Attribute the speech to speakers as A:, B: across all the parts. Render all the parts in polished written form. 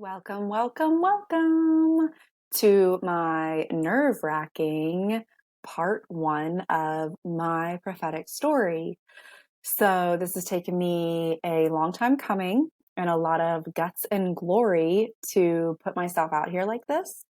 A: Welcome, welcome, welcome to my nerve-wracking part one of my prophetic story. So this has taken me a long time coming and a lot of guts and glory to put myself out here like this.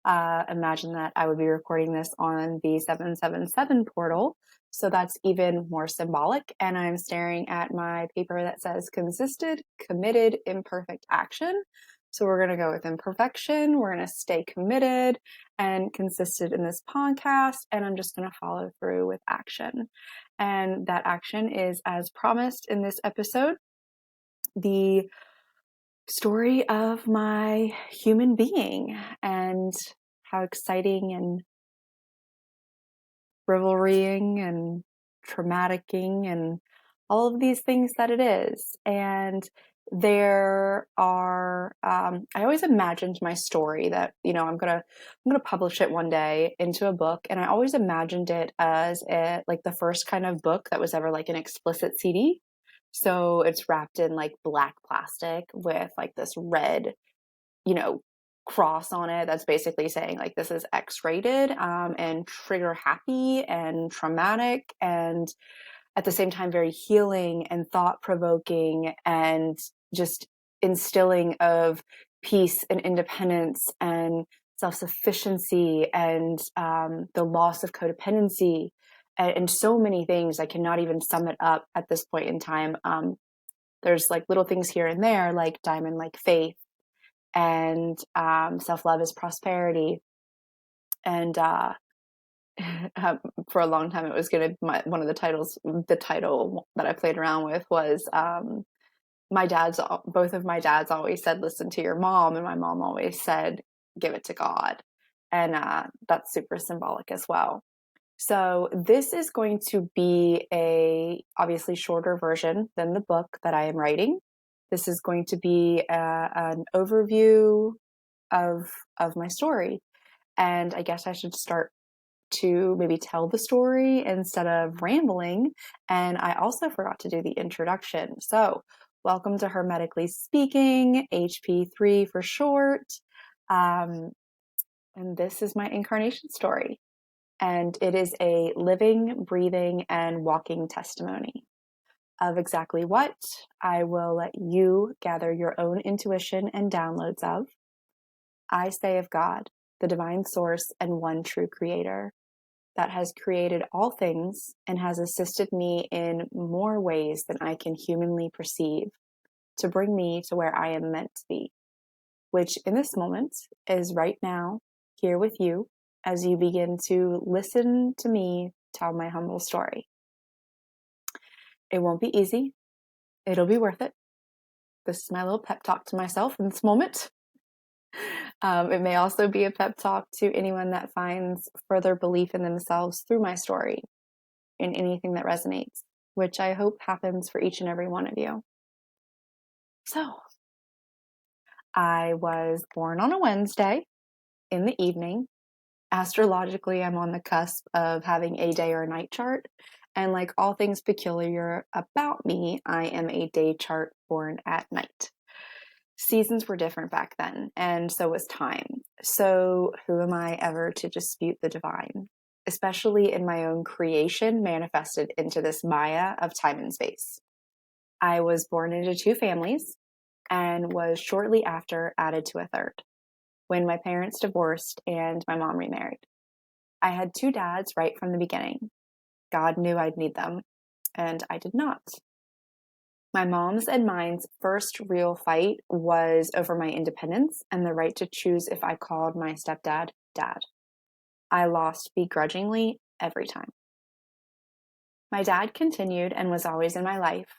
A: Imagine that I would be recording this on the 777 portal. So that's even more symbolic. And I'm staring at my paper that says consistent, committed, imperfect action. So we're going to go with imperfection. We're going to stay committed and consistent in this podcast. And I'm just going to follow through with action. And that action is, as promised in this episode, the story of my human being and how exciting and revelrying and traumaticing and all of these things that it is. And there are, I always imagined my story that, I'm going to publish it one day into a book. And I always imagined it as like the first kind of book that was ever like an explicit CD. So it's wrapped in like black plastic with like this red, cross on it that's basically saying like this is X-rated and trigger happy and traumatic and at the same time very healing and thought-provoking and just instilling of peace and independence and self-sufficiency and the loss of codependency and so many things. I cannot even sum it up at this point in time. There's like little things here and there like diamond like faith and self-love is prosperity. And for a long time, it was going to one of the titles. The title that I played around with was both of my dads always said, "Listen to your mom," and my mom always said, "Give it to God," and that's super symbolic as well. So this is going to be a obviously shorter version than the book that I am writing. This is going to be an overview of my story. And I guess I should start to maybe tell the story instead of rambling. And I also forgot to do the introduction. So welcome to Hermetically Speaking, HP3 for short. And this is my incarnation story. And it is a living, breathing, and walking testimony of exactly what I will let you gather your own intuition and downloads of. I say of God, the divine source and one true creator that has created all things and has assisted me in more ways than I can humanly perceive to bring me to where I am meant to be, which in this moment is right now here with you as you begin to listen to me tell my humble story. It won't be easy. It'll be worth it. This is my little pep talk to myself in this moment. It may also be a pep talk to anyone that finds further belief in themselves through my story, in anything that resonates, which I hope happens for each and every one of you. So, I was born on a Wednesday in the evening. Astrologically, I'm on the cusp of having a day or night chart. And like all things peculiar about me, I am a day chart born at night. Seasons were different back then, and so was time. So who am I ever to dispute the divine, especially in my own creation manifested into this Maya of time and space? I was born into two families and was shortly after added to a third when my parents divorced and my mom remarried. I had two dads right from the beginning. God knew I'd need them, and I did not. My mom's and mine's first real fight was over my independence and the right to choose if I called my stepdad dad. I lost begrudgingly every time. My dad continued and was always in my life,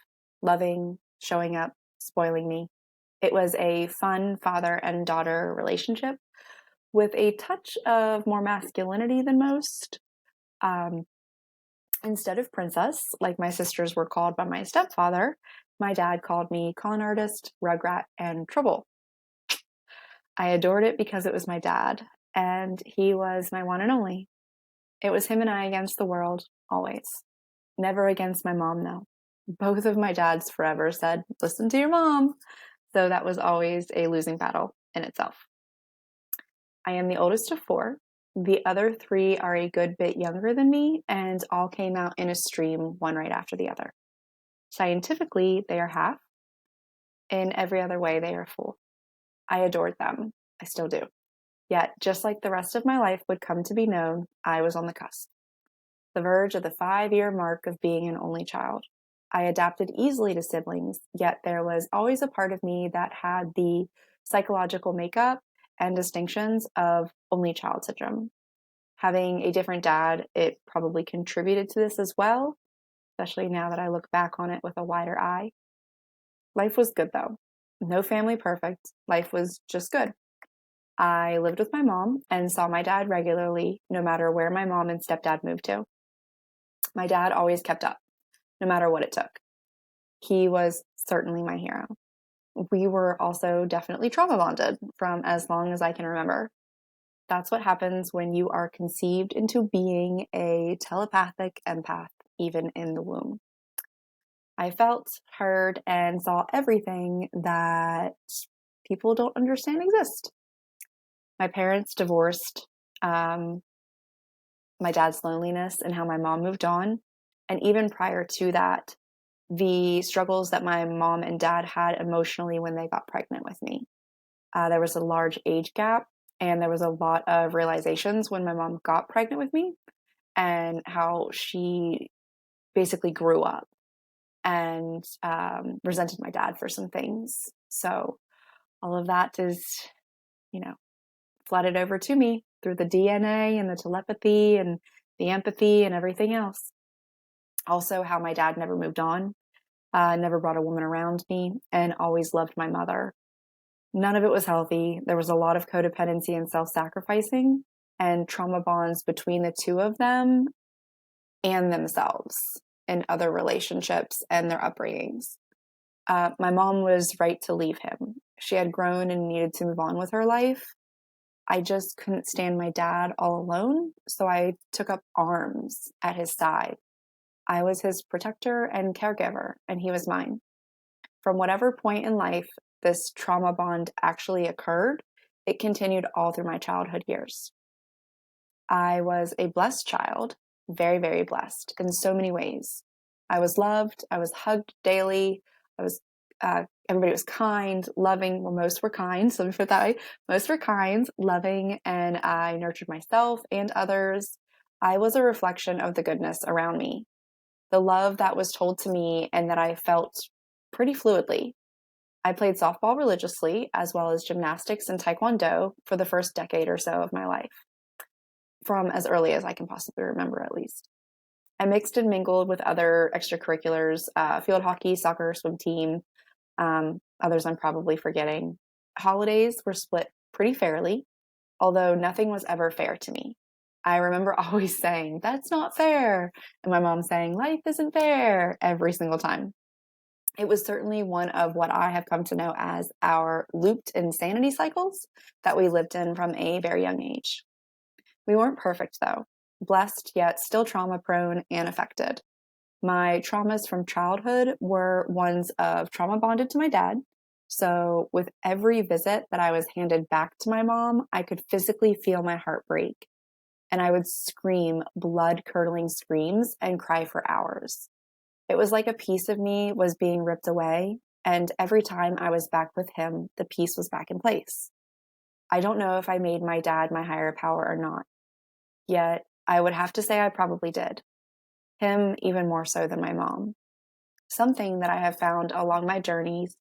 A: loving, showing up, spoiling me. It was a fun father and daughter relationship with a touch of more masculinity than most. Instead of princess, like my sisters were called by my stepfather, my dad called me con artist, rugrat, and trouble. I adored it because it was my dad, and he was my one and only. It was him and I against the world, always. Never against my mom, though. Both of my dads forever said, listen to your mom. So that was always a losing battle. in itself. I am the oldest of 4. The other 3 are a good bit younger than me and all came out in a stream, one right after the other. Scientifically, they are half. In every other way, they are full. I adored them. I still do. Yet, just like the rest of my life would come to be known, I was on the cusp, the verge of the 5-year mark of being an only child. I adapted easily to siblings, yet there was always a part of me that had the psychological makeup and distinctions of only child syndrome. Having a different dad, it probably contributed to this as well, especially now that I look back on it with a wider eye. Life was good though. No family perfect. Life was just good. I lived with my mom and saw my dad regularly, no matter where my mom and stepdad moved to. My dad always kept up, no matter what it took. He was certainly my hero. We were also definitely trauma bonded from as long as I can remember. That's what happens when you are conceived into being a telepathic empath, even in the womb. I felt, heard, and saw everything that people don't understand exist. My parents divorced, my dad's loneliness and how my mom moved on. And even prior to that, the struggles that my mom and dad had emotionally when they got pregnant with me. There was a large age gap, and there was a lot of realizations when my mom got pregnant with me and how she basically grew up and resented my dad for some things. So all of that is, flooded over to me through the DNA and the telepathy and the empathy and everything else. Also, how my dad never moved on, never brought a woman around me, and always loved my mother. None of it was healthy. There was a lot of codependency and self-sacrificing and trauma bonds between the two of them and themselves in other relationships and their upbringings. My mom was right to leave him. She had grown and needed to move on with her life. I just couldn't stand my dad all alone, so I took up arms at his side. I was his protector and caregiver, and he was mine. From whatever point in life this trauma bond actually occurred, it continued all through my childhood years. I was a blessed child, very, very blessed in so many ways. I was loved. I was hugged daily. Everybody was kind, loving. Well, most were kind. So let me put it that way. Most were kind, loving, and I nurtured myself and others. I was a reflection of the goodness around me, the love that was told to me and that I felt pretty fluidly. I played softball religiously, as well as gymnastics and taekwondo for the first decade or so of my life, from as early as I can possibly remember, at least. I mixed and mingled with other extracurriculars, field hockey, soccer, swim team, others I'm probably forgetting. Holidays were split pretty fairly, although nothing was ever fair to me. I remember always saying, "That's not fair," and my mom saying, "Life isn't fair," every single time. It was certainly one of what I have come to know as our looped insanity cycles that we lived in from a very young age. We weren't perfect, though, blessed yet still trauma-prone and affected. My traumas from childhood were ones of trauma bonded to my dad. So with every visit that I was handed back to my mom, I could physically feel my heart break. And I would scream blood-curdling screams and cry for hours. It was like a piece of me was being ripped away. And every time I was back with him, the piece was back in place. I don't know if I made my dad my higher power or not. Yet I would have to say I probably did. Him even more so than my mom. Something that I have found along my journeys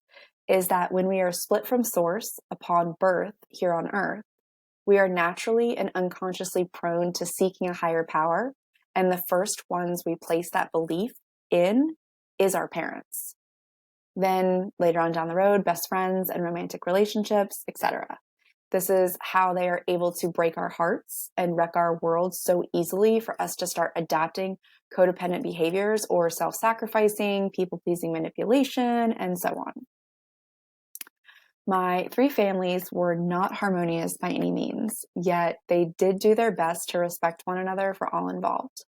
A: is that when we are split from source upon birth here on earth, we are naturally and unconsciously prone to seeking a higher power, and the first ones we place that belief in is our parents. Then later on down the road, best friends and romantic relationships, etc. This is how they are able to break our hearts and wreck our world so easily for us to start adapting codependent behaviors or self-sacrificing, people-pleasing manipulation, and so on. My 3 families were not harmonious by any means, yet they did do their best to respect one another for all involved.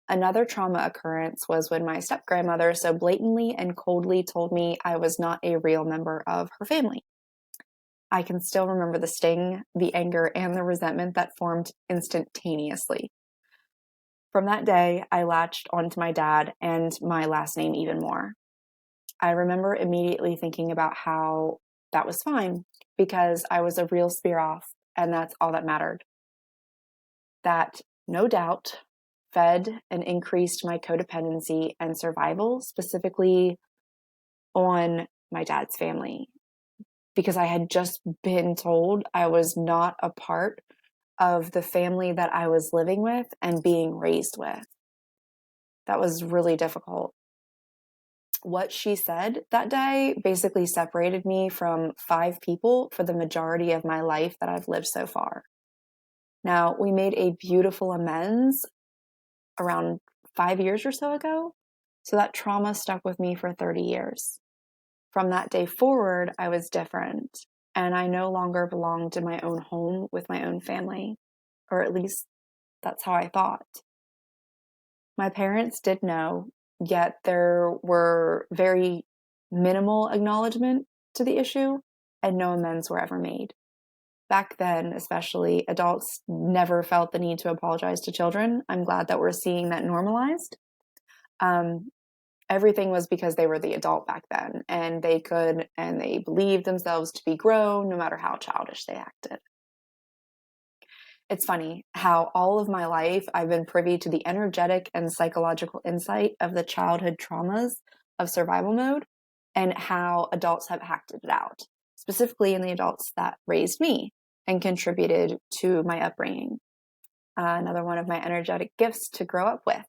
A: Another trauma occurrence was when my step-grandmother so blatantly and coldly told me I was not a real member of her family. I can still remember the sting, the anger, and the resentment that formed instantaneously. From that day, I latched onto my dad and my last name even more. I remember immediately thinking about how that was fine because I was a real spear off, and that's all that mattered. That, no doubt, fed and increased my codependency and survival, specifically on my dad's family, because I had just been told I was not a part of the family that I was living with and being raised with. That was really difficult. What she said that day basically separated me from 5 people for the majority of my life that I've lived so far. Now, we made a beautiful amends around 5 years or so ago, so that trauma stuck with me for 30 years. From that day forward, I was different, and I no longer belonged in my own home with my own family, or at least that's how I thought. My parents did know, yet there were very minimal acknowledgement to the issue, and no amends were ever made. Back then, especially, adults never felt the need to apologize to children. I'm glad that we're seeing that normalized. Everything was because they were the adult back then, and they could and they believed themselves to be grown no matter how childish they acted. It's funny how all of my life I've been privy to the energetic and psychological insight of the childhood traumas of survival mode and how adults have acted it out, specifically in the adults that raised me and contributed to my upbringing. Another one of my energetic gifts to grow up with.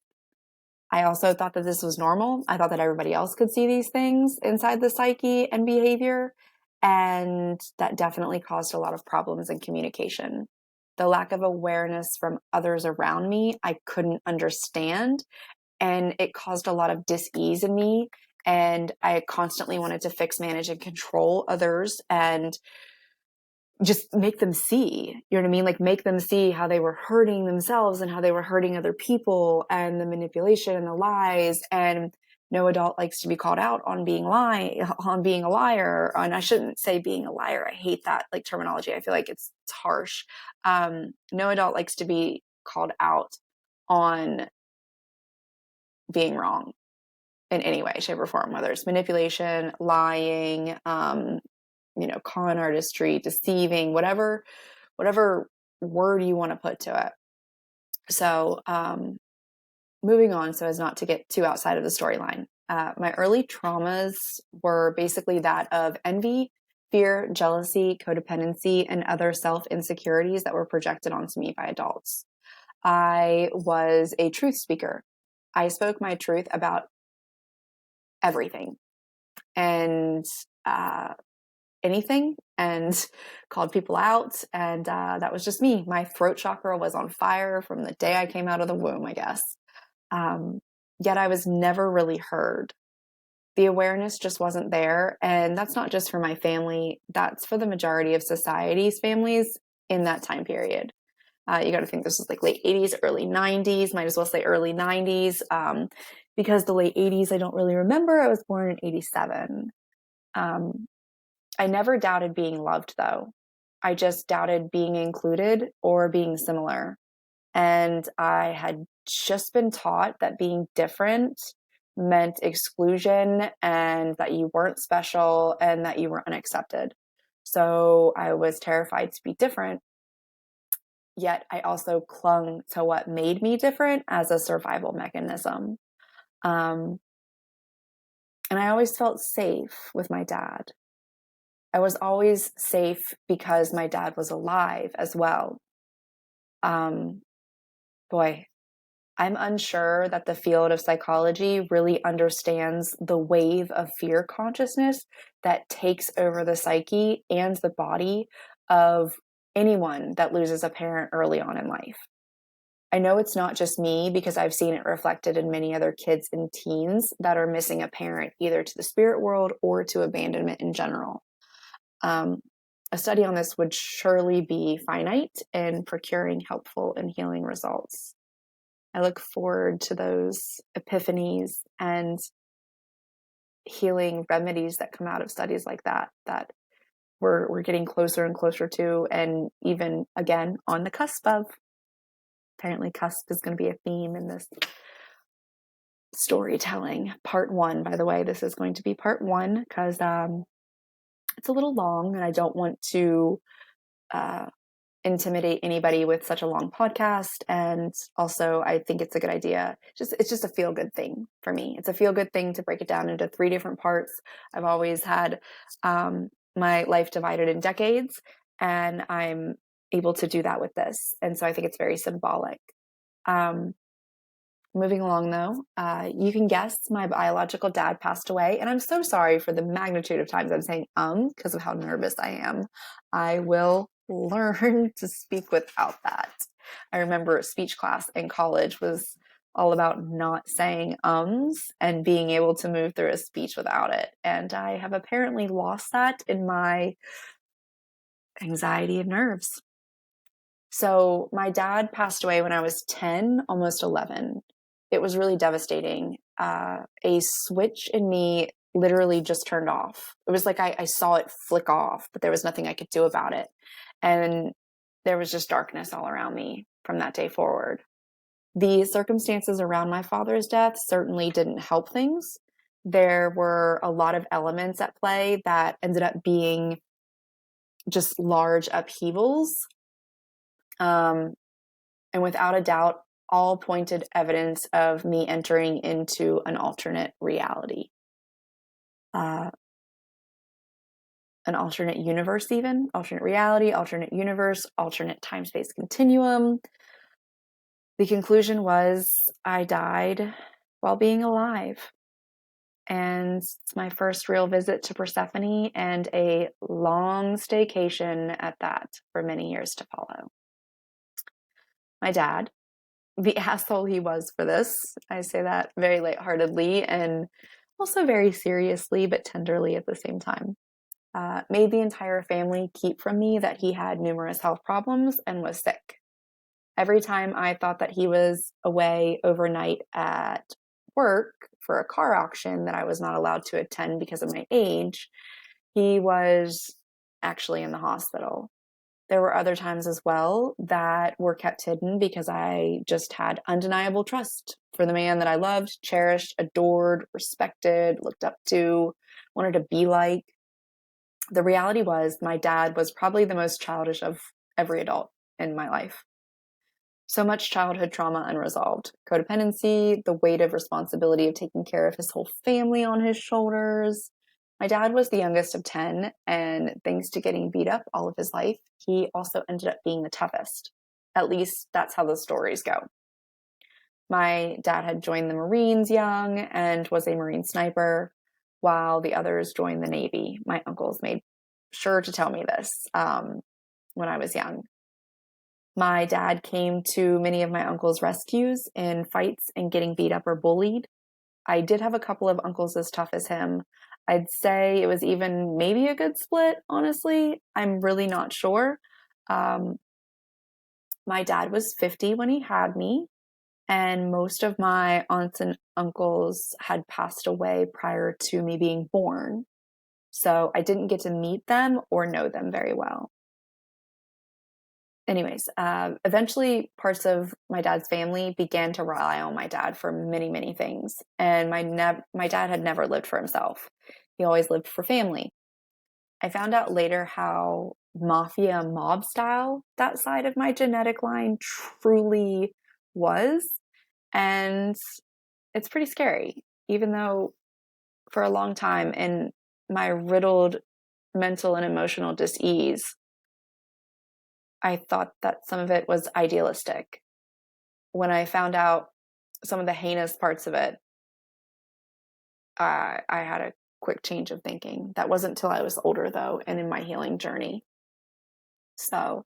A: I also thought that this was normal. I thought that everybody else could see these things inside the psyche and behavior, and that definitely caused a lot of problems in communication. The lack of awareness from others around me, I couldn't understand, and it caused a lot of dis-ease in me, and I constantly wanted to fix, manage, and control others and just make them see, you know what I mean? Like make them see how they were hurting themselves and how they were hurting other people and the manipulation and the lies. And no adult likes to be called out on being a liar. And I shouldn't say being a liar. I hate that like terminology. I feel like it's harsh. No adult likes to be called out on being wrong in any way, shape, or form, whether it's manipulation, lying, con artistry, deceiving, whatever word you want to put to it. So, moving on, so as not to get too outside of the storyline. My early traumas were basically that of envy, fear, jealousy, codependency, and other self-insecurities that were projected onto me by adults. I was a truth speaker. I spoke my truth about everything and anything and called people out. And that was just me. My throat chakra was on fire from the day I came out of the womb, I guess. Yet I was never really heard. The awareness just wasn't there. And that's not just for my family. That's for the majority of society's families in that time period. You got to think this was like late 80s, early 90s, might as well say early 90s. Because the late 80s, I don't really remember. I was born in 87. I never doubted being loved, though. I just doubted being included or being similar. And I had just been taught that being different meant exclusion and that you weren't special and that you were unaccepted. So I was terrified to be different. Yet I also clung to what made me different as a survival mechanism. And I always felt safe with my dad. I was always safe because my dad was alive as well. Boy, I'm unsure that the field of psychology really understands the wave of fear consciousness that takes over the psyche and the body of anyone that loses a parent early on in life. I know it's not just me because I've seen it reflected in many other kids and teens that are missing a parent either to the spirit world or to abandonment in general. A study on this would surely be finite in procuring helpful and healing results. I look forward to those epiphanies and healing remedies that come out of studies like that we're getting closer and closer to, and even again on the cusp of. Apparently cusp is going to be a theme in this storytelling. Part 1, by the way, this is going to be part 1 because it's a little long and I don't want to intimidate anybody with such a long podcast. And also I think it's a good idea. It's just a feel good thing for me. It's a feel good thing to break it down into 3 different parts. I've always had my life divided in decades, and I'm able to do that with this. And so I think it's very symbolic. Moving along though, you can guess my biological dad passed away, and I'm so sorry for the magnitude of times I'm saying because of how nervous I am. I will learn to speak without that. I remember speech class in college was all about not saying and being able to move through a speech without it. And I have apparently lost that in my anxiety of nerves. So my dad passed away when I was 10, almost 11. It was really devastating. A switch in me literally just turned off. It was like I saw it flick off, but there was nothing I could do about it. And there was just darkness all around me from that day forward. The circumstances around my father's death certainly didn't help things. There were a lot of elements at play that ended up being just large upheavals. And without a doubt, all pointed evidence of me entering into an alternate reality. An alternate universe even, alternate reality, alternate universe, alternate time-space continuum. The conclusion was I died while being alive. And it's my first real visit to Persephone, and a long staycation at that for many years to follow. My dad, the asshole he was for this, I say that very lightheartedly and also very seriously, but tenderly at the same time, made the entire family keep from me that he had numerous health problems and was sick. Every time I thought that he was away overnight at work for a car auction that I was not allowed to attend because of my age, he was actually in the hospital. There were other times as well that were kept hidden because I just had undeniable trust for the man that I loved, cherished, adored, respected, looked up to, wanted to be like. The reality was my dad was probably the most childish of every adult in my life. So much childhood trauma unresolved. Codependency, the weight of responsibility of taking care of his whole family on his shoulders. My dad was the youngest of 10, and thanks to getting beat up all of his life, he also ended up being the toughest. At least that's how the stories go. My dad had joined the Marines young and was a Marine sniper, while the others joined the Navy. My uncles made sure to tell me this when I was young. My dad came to many of my uncles' rescues in fights and getting beat up or bullied. I did have a couple of uncles as tough as him. I'd say it was even maybe a good split, honestly. I'm really not sure. My dad was 50 when he had me, and most of my aunts and uncles had passed away prior to me being born. So I didn't get to meet them or know them very well. Anyways, eventually parts of my dad's family began to rely on my dad for many, many things. And my dad had never lived for himself. He always lived for family. I found out later how mafia mob style that side of my genetic line truly was. And it's pretty scary, even though for a long time in my riddled mental and emotional dis-ease, I thought that some of it was idealistic. When I found out some of the heinous parts of it, I had a quick change of thinking. That wasn't until I was older, though, and in my healing journey. So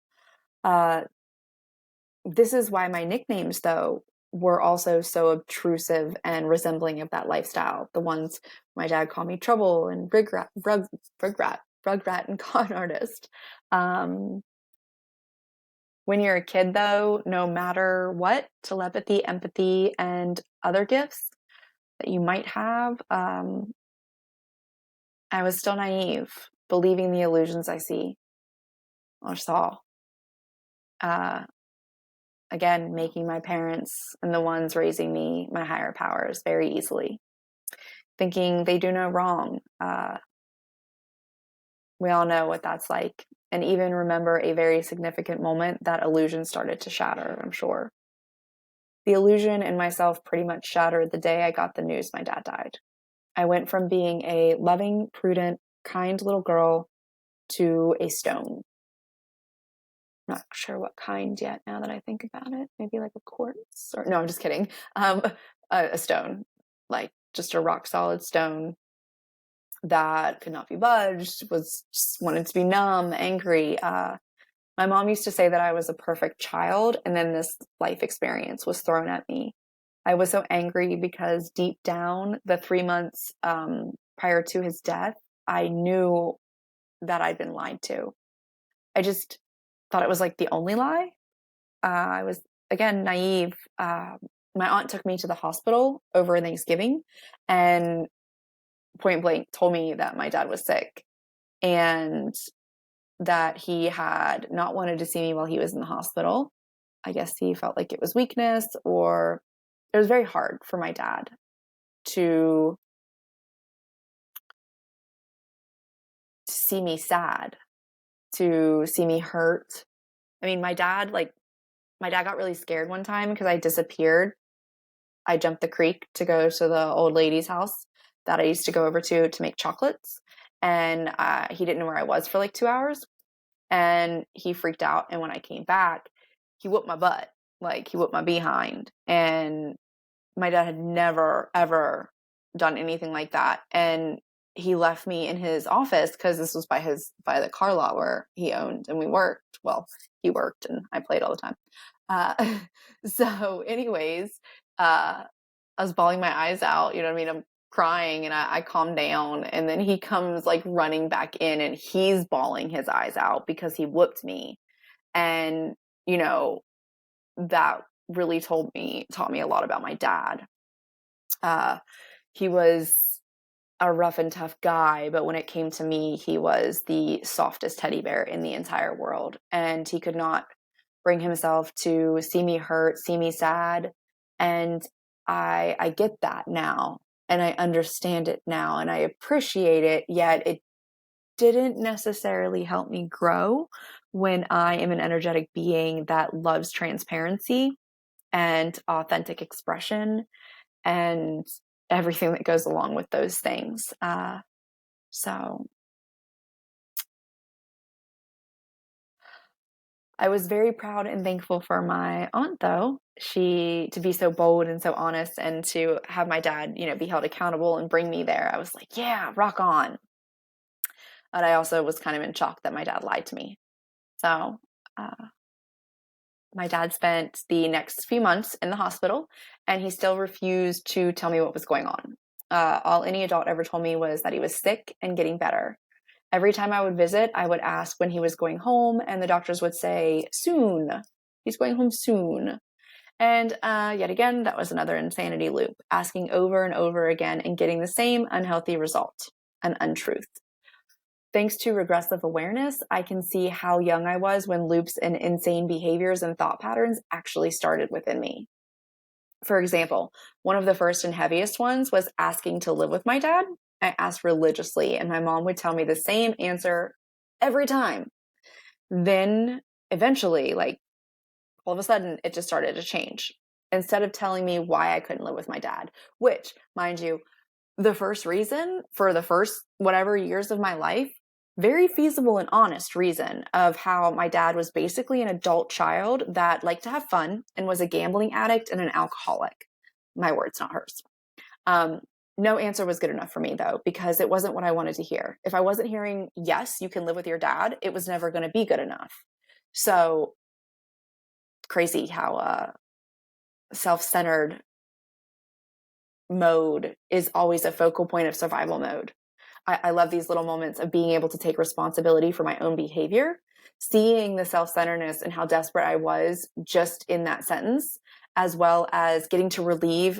A: this is why my nicknames, though, were also so obtrusive and resembling of that lifestyle. The ones my dad called me Trouble and Rugrat and Con Artist. When you're a kid, though, no matter what telepathy, empathy, and other gifts that you might have, I was still naive. believing the illusions I see or saw. Again, making my parents and the ones raising me my higher powers very easily, thinking they do no wrong. We all know what that's like, and even remember a very significant moment that illusion started to shatter, I'm sure. The illusion in myself pretty much shattered the day I got the news my dad died. I went from being a loving, prudent, kind little girl to a stone. Not sure what kind yet now that I think about it. Maybe like a quartz, or no, I'm just kidding. A stone, like just a rock solid stone that could not be budged, was just wanted to be numb, angry. My mom used to say that I was a perfect child, and then this life experience was thrown at me. I was so angry because deep down, the 3 months prior to his death, I knew that I'd been lied to. I just thought it was like the only lie. I was, again, naive. My aunt took me to the hospital over Thanksgiving and point blank told me that my dad was sick and that he had not wanted to see me while he was in the hospital. I guess he felt like it was weakness, or it was very hard for my dad to see me sad, to see me hurt. I mean, my dad got really scared one time because I disappeared. I jumped the creek to go to the old lady's house that I used to go over to make chocolates. And he didn't know where I was for like 2 hours. And he freaked out. And when I came back, he whooped my butt. Like, he whooped my behind. And my dad had never, ever done anything like that. And he left me in his office because this was by the car lot where he owned and we worked. Well, he worked and I played all the time. So anyways, I was bawling my eyes out, you know what I mean? I'm crying, and I calmed down, and then he comes like running back in, and he's bawling his eyes out because he whooped me. And, you know, that really taught me a lot about my dad. He was a rough and tough guy, but when it came to me, he was the softest teddy bear in the entire world. And he could not bring himself to see me hurt, see me sad. And I get that now, and I understand it now, and I appreciate it, yet it didn't necessarily help me grow when I am an energetic being that loves transparency and authentic expression and everything that goes along with those things. So I was very proud and thankful for my aunt, though, to be so bold and so honest, and to have my dad, you know, be held accountable and bring me there. I was like, yeah, rock on. But I also was kind of in shock that my dad lied to me. So my dad spent the next few months in the hospital, and he still refused to tell me what was going on. All any adult ever told me was that he was sick and getting better. Every time I would visit, I would ask when he was going home, and the doctors would say, soon. He's going home soon. And yet again, that was another insanity loop, asking over and over again and getting the same unhealthy result, an untruth. Thanks to regressive awareness, I can see how young I was when loops and insane behaviors and thought patterns actually started within me. For example, one of the first and heaviest ones was asking to live with my dad. I asked religiously, and my mom would tell me the same answer every time. Then eventually, like, all of a sudden, it just started to change. Instead of telling me why I couldn't live with my dad, which, mind you, the first reason for the first whatever years of my life, very feasible and honest reason of how my dad was basically an adult child that liked to have fun and was a gambling addict and an alcoholic. My words, not hers. No answer was good enough for me, though, because it wasn't what I wanted to hear. If I wasn't hearing, yes, you can live with your dad, it was never going to be good enough. So crazy how self-centered mode is always a focal point of survival mode. I love these little moments of being able to take responsibility for my own behavior, seeing the self-centeredness and how desperate I was just in that sentence, as well as getting to relieve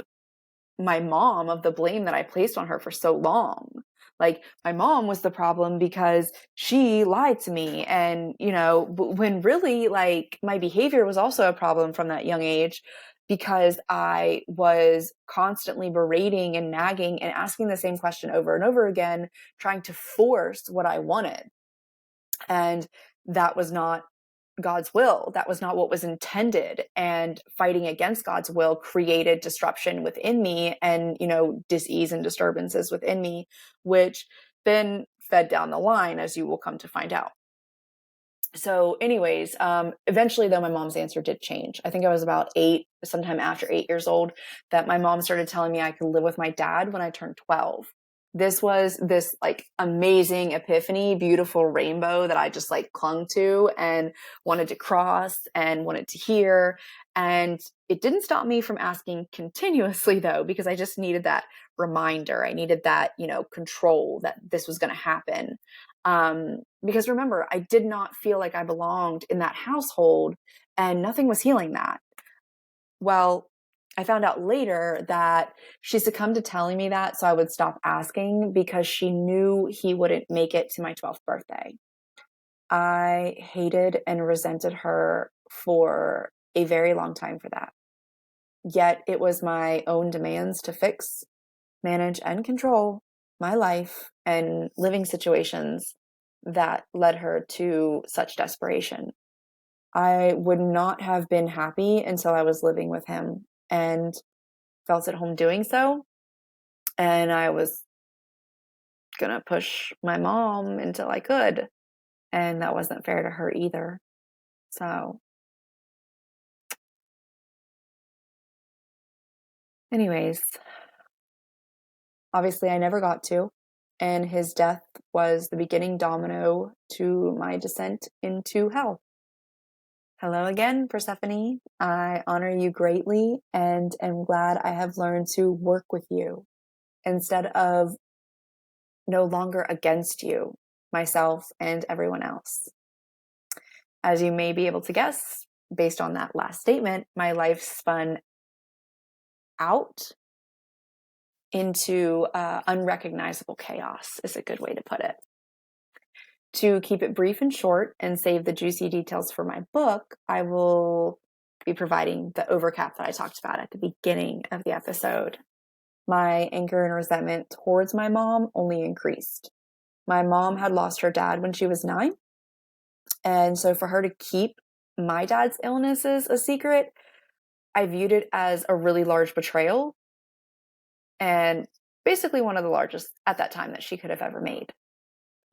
A: my mom of the blame that I placed on her for so long. Like, my mom was the problem because she lied to me. And, when really, like, my behavior was also a problem from that young age, because I was constantly berating and nagging and asking the same question over and over again, trying to force what I wanted. And that was not God's will. That was not what was intended. And fighting against God's will created disruption within me and, dis-ease and disturbances within me, which then fed down the line, as you will come to find out. So anyways, eventually though, my mom's answer did change. I think I was about 8, sometime after 8 years old, that my mom started telling me I could live with my dad when I turned 12. This was this like amazing epiphany, beautiful rainbow that I just like clung to and wanted to cross and wanted to hear. And it didn't stop me from asking continuously though, because I just needed that reminder. I needed that, control that this was going to happen. Because remember, I did not feel like I belonged in that household, and nothing was healing that. Well, I found out later that she succumbed to telling me that so I would stop asking, because she knew he wouldn't make it to my 12th birthday. I hated and resented her for a very long time for that. Yet it was my own demands to fix, manage, and control my life and living situations that led her to such desperation. I would not have been happy until I was living with him and felt at home doing so. And I was going to push my mom until I could. And that wasn't fair to her either. So, anyways, obviously I never got to. And his death was the beginning domino to my descent into hell. Hello again, Persephone. I honor you greatly and am glad I have learned to work with you instead of no longer against you, myself, and everyone else. As you may be able to guess, based on that last statement, my life spun out into unrecognizable chaos, is a good way to put it. To keep it brief and short and save the juicy details for my book, I will be providing the overcap that I talked about at the beginning of the episode. My anger and resentment towards my mom only increased. My mom had lost her dad when she was 9. And so for her to keep my dad's illnesses a secret, I viewed it as a really large betrayal, and basically one of the largest at that time that she could have ever made.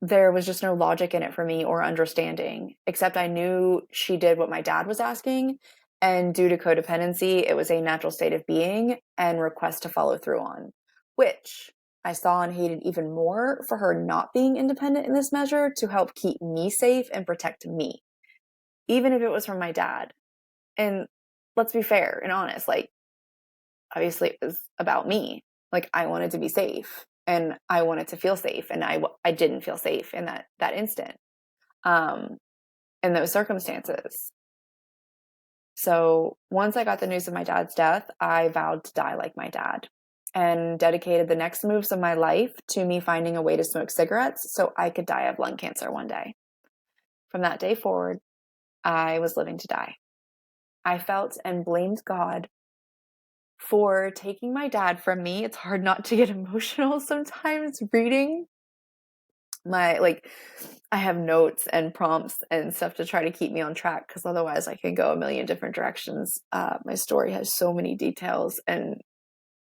A: There was just no logic in it for me or understanding, except I knew she did what my dad was asking, and due to codependency, it was a natural state of being and request to follow through on, which I saw and hated even more for her not being independent in this measure to help keep me safe and protect me, even if it was from my dad. And let's be fair and honest, like, obviously it was about me. Like, I wanted to be safe and I wanted to feel safe, and I didn't feel safe in that instant, in those circumstances. So once I got the news of my dad's death, I vowed to die like my dad and dedicated the next moves of my life to me finding a way to smoke cigarettes so I could die of lung cancer one day. From that day forward, I was living to die. I felt and blamed God for taking my dad from me. It's hard not to get emotional sometimes reading I have notes and prompts and stuff to try to keep me on track, because otherwise I can go a million different directions. My story has so many details and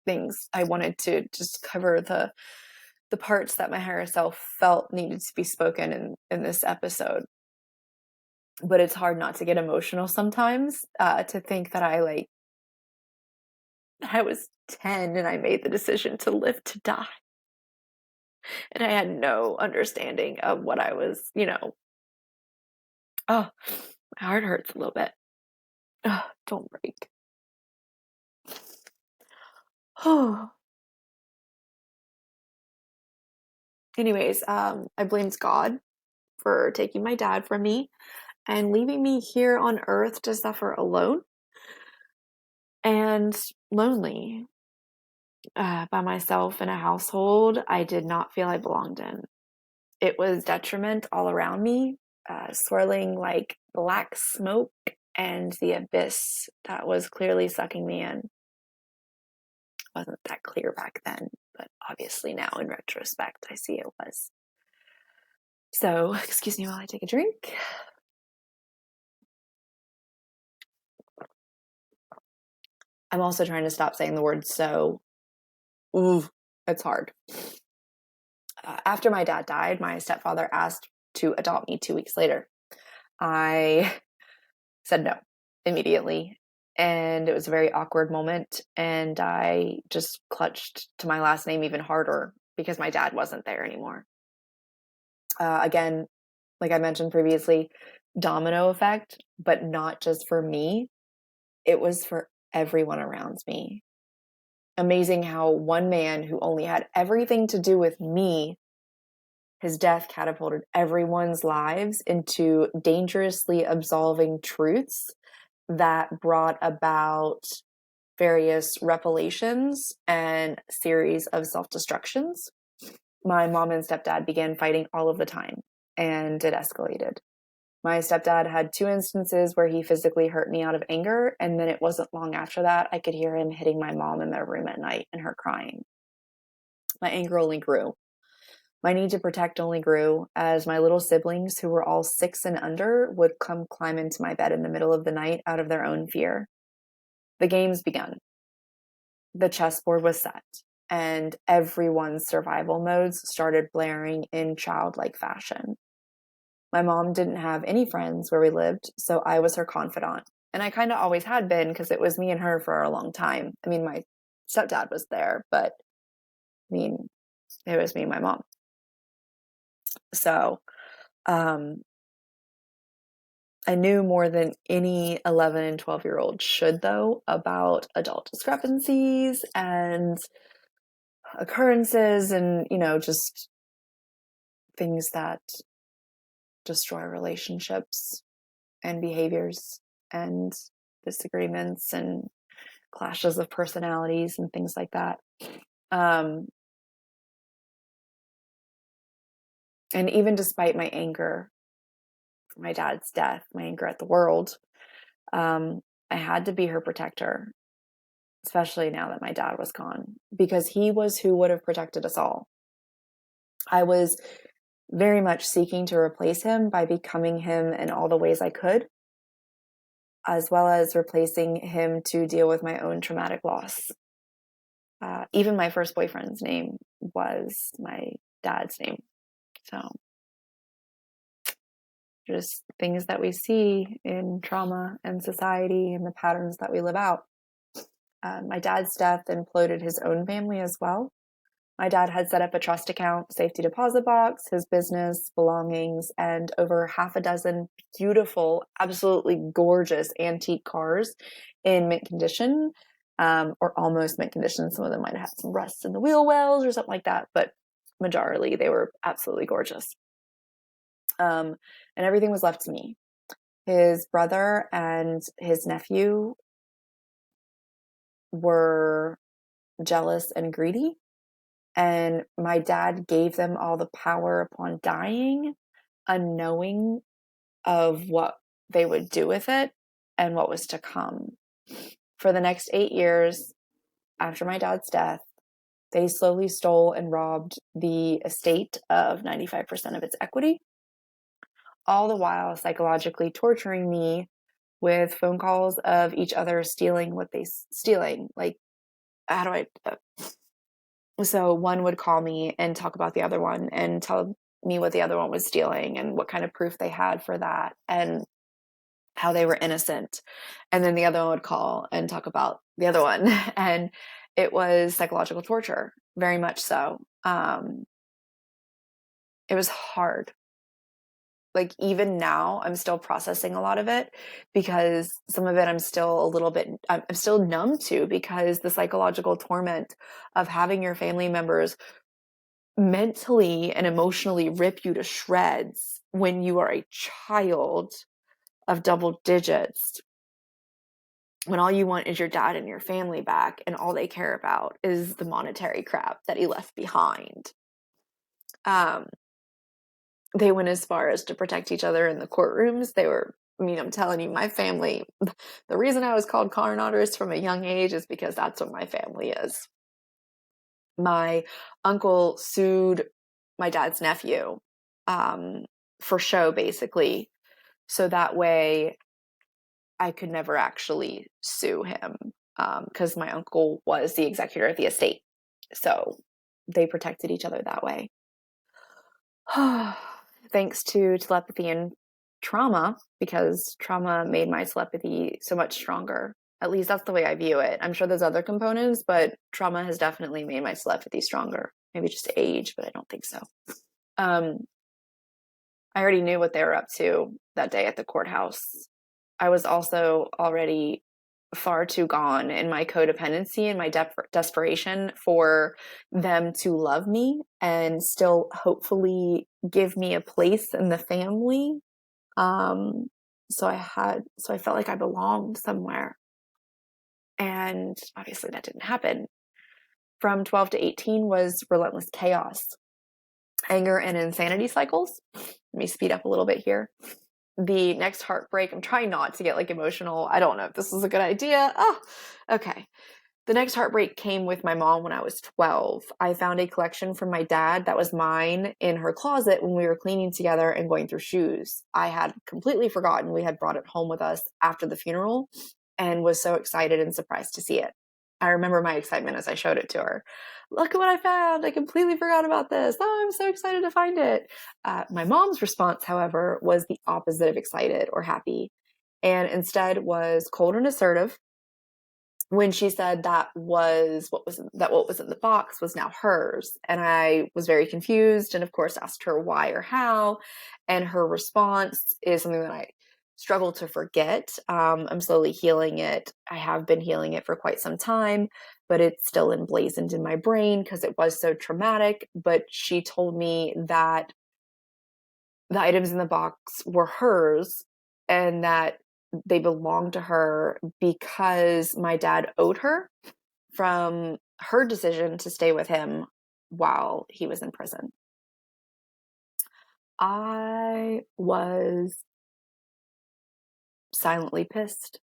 A: things. I wanted to just cover the parts that my higher self felt needed to be spoken in this episode. But it's hard not to get emotional sometimes, to think that I was 10 and I made the decision to live to die. And I had no understanding of what I was, oh, my heart hurts a little bit. Oh, don't break. Oh. Anyways, I blamed God for taking my dad from me and leaving me here on earth to suffer alone and lonely. by myself in a household I did not feel I belonged in. It was detriment all around me, swirling like black smoke and the abyss that was clearly sucking me in. It wasn't that clear back then, but obviously now in retrospect, I see it was. So, excuse me while I take a drink. I'm also trying to stop saying the word so. Ooh, it's hard. After my dad died, my stepfather asked to adopt me 2 weeks later. I said no immediately. And it was a very awkward moment. And I just clutched to my last name even harder because my dad wasn't there anymore. Again, like I mentioned previously, domino effect, but not just for me. It was for everyone around me. Amazing how one man who only had everything to do with me, his death catapulted everyone's lives into dangerously absolving truths that brought about various revelations and series of self-destructions. My mom and stepdad began fighting all of the time, and it escalated. My stepdad had 2 instances where he physically hurt me out of anger, and then it wasn't long after that I could hear him hitting my mom in their room at night and her crying. My anger only grew. My need to protect only grew as my little siblings, who were all 6 and under, would come climb into my bed in the middle of the night out of their own fear. The games begun. The chessboard was set, and everyone's survival modes started blaring in childlike fashion. My mom didn't have any friends where we lived, so I was her confidant. And I kind of always had been because it was me and her for a long time. I mean, my stepdad was there, but I mean, it was me and my mom. So I knew more than any 11 and 12-year-old should, though, about adult discrepancies and occurrences and, just things that destroy relationships and behaviors and disagreements and clashes of personalities and things like that. And even despite my anger for my dad's death, my anger at the world, I had to be her protector, especially now that my dad was gone, because he was who would have protected us all. I was very much seeking to replace him by becoming him in all the ways I could, as well as replacing him to deal with my own traumatic loss. Even my first boyfriend's name was my dad's name. So just things that we see in trauma and society and the patterns that we live out. My dad's death imploded his own family as well. My dad had set up a trust account, safety deposit box, his business, belongings, and over half a dozen beautiful, absolutely gorgeous antique cars in mint condition, or almost mint condition. Some of them might have had some rust in the wheel wells or something like that, but majority, they were absolutely gorgeous. And everything was left to me. His brother and his nephew were jealous and greedy. And my dad gave them all the power upon dying, unknowing of what they would do with it and what was to come. For the next 8 years after my dad's death, they slowly stole and robbed the estate of 95% of its equity, all the while psychologically torturing me with phone calls of each other stealing what they stealing. Like, how do I... So one would call me and talk about the other one and tell me what the other one was stealing and what kind of proof they had for that and how they were innocent. And then the other one would call and talk about the other one. And it was psychological torture, very much so. It was hard. Like even now, I'm still processing a lot of it because some of it I'm still numb to because the psychological torment of having your family members mentally and emotionally rip you to shreds when you are a child of double digits when all you want is your dad and your family back, and all they care about is the monetary crap that he left behind. They went as far as to protect each other in the courtrooms. I'm telling you, my family, the reason I was called con artist from a young age is because that's what my family is. My uncle sued my dad's nephew for show, basically, so that way I could never actually sue him, because my uncle was the executor of the estate. So they protected each other that way. Thanks to telepathy and trauma, because trauma made my telepathy so much stronger. At least that's the way I view it. I'm sure there's other components, but trauma has definitely made my telepathy stronger. Maybe just age, but I don't think so. I already knew what they were up to that day at the courthouse. I was also already far too gone in my codependency and my desperation for them to love me and still hopefully give me a place in the family. So I felt like I belonged somewhere. And obviously that didn't happen. From 12 to 18 was relentless chaos, anger, and insanity cycles. Let me speed up a little bit here. The next heartbreak, I'm trying not to get like emotional. I don't know if this is a good idea. Oh, okay. The next heartbreak came with my mom when I was 12. I found a collection from my dad that was mine in her closet when we were cleaning together and going through shoes. I had completely forgotten we had brought it home with us after the funeral and was so excited and surprised to see it. I remember my excitement as I showed it to her. Look at what I found. I completely forgot about this. Oh, I'm so excited to find it. My mom's response, however, was the opposite of excited or happy, and instead was cold and assertive when she said that what was in the box was now hers. And I was very confused and of course asked her why or how. And her response is something that I struggle to forget. I'm slowly healing it. I have been healing it for quite some time, but it's still emblazoned in my brain because it was so traumatic. But she told me that the items in the box were hers and that they belonged to her because my dad owed her from her decision to stay with him while he was in prison. I was silently pissed.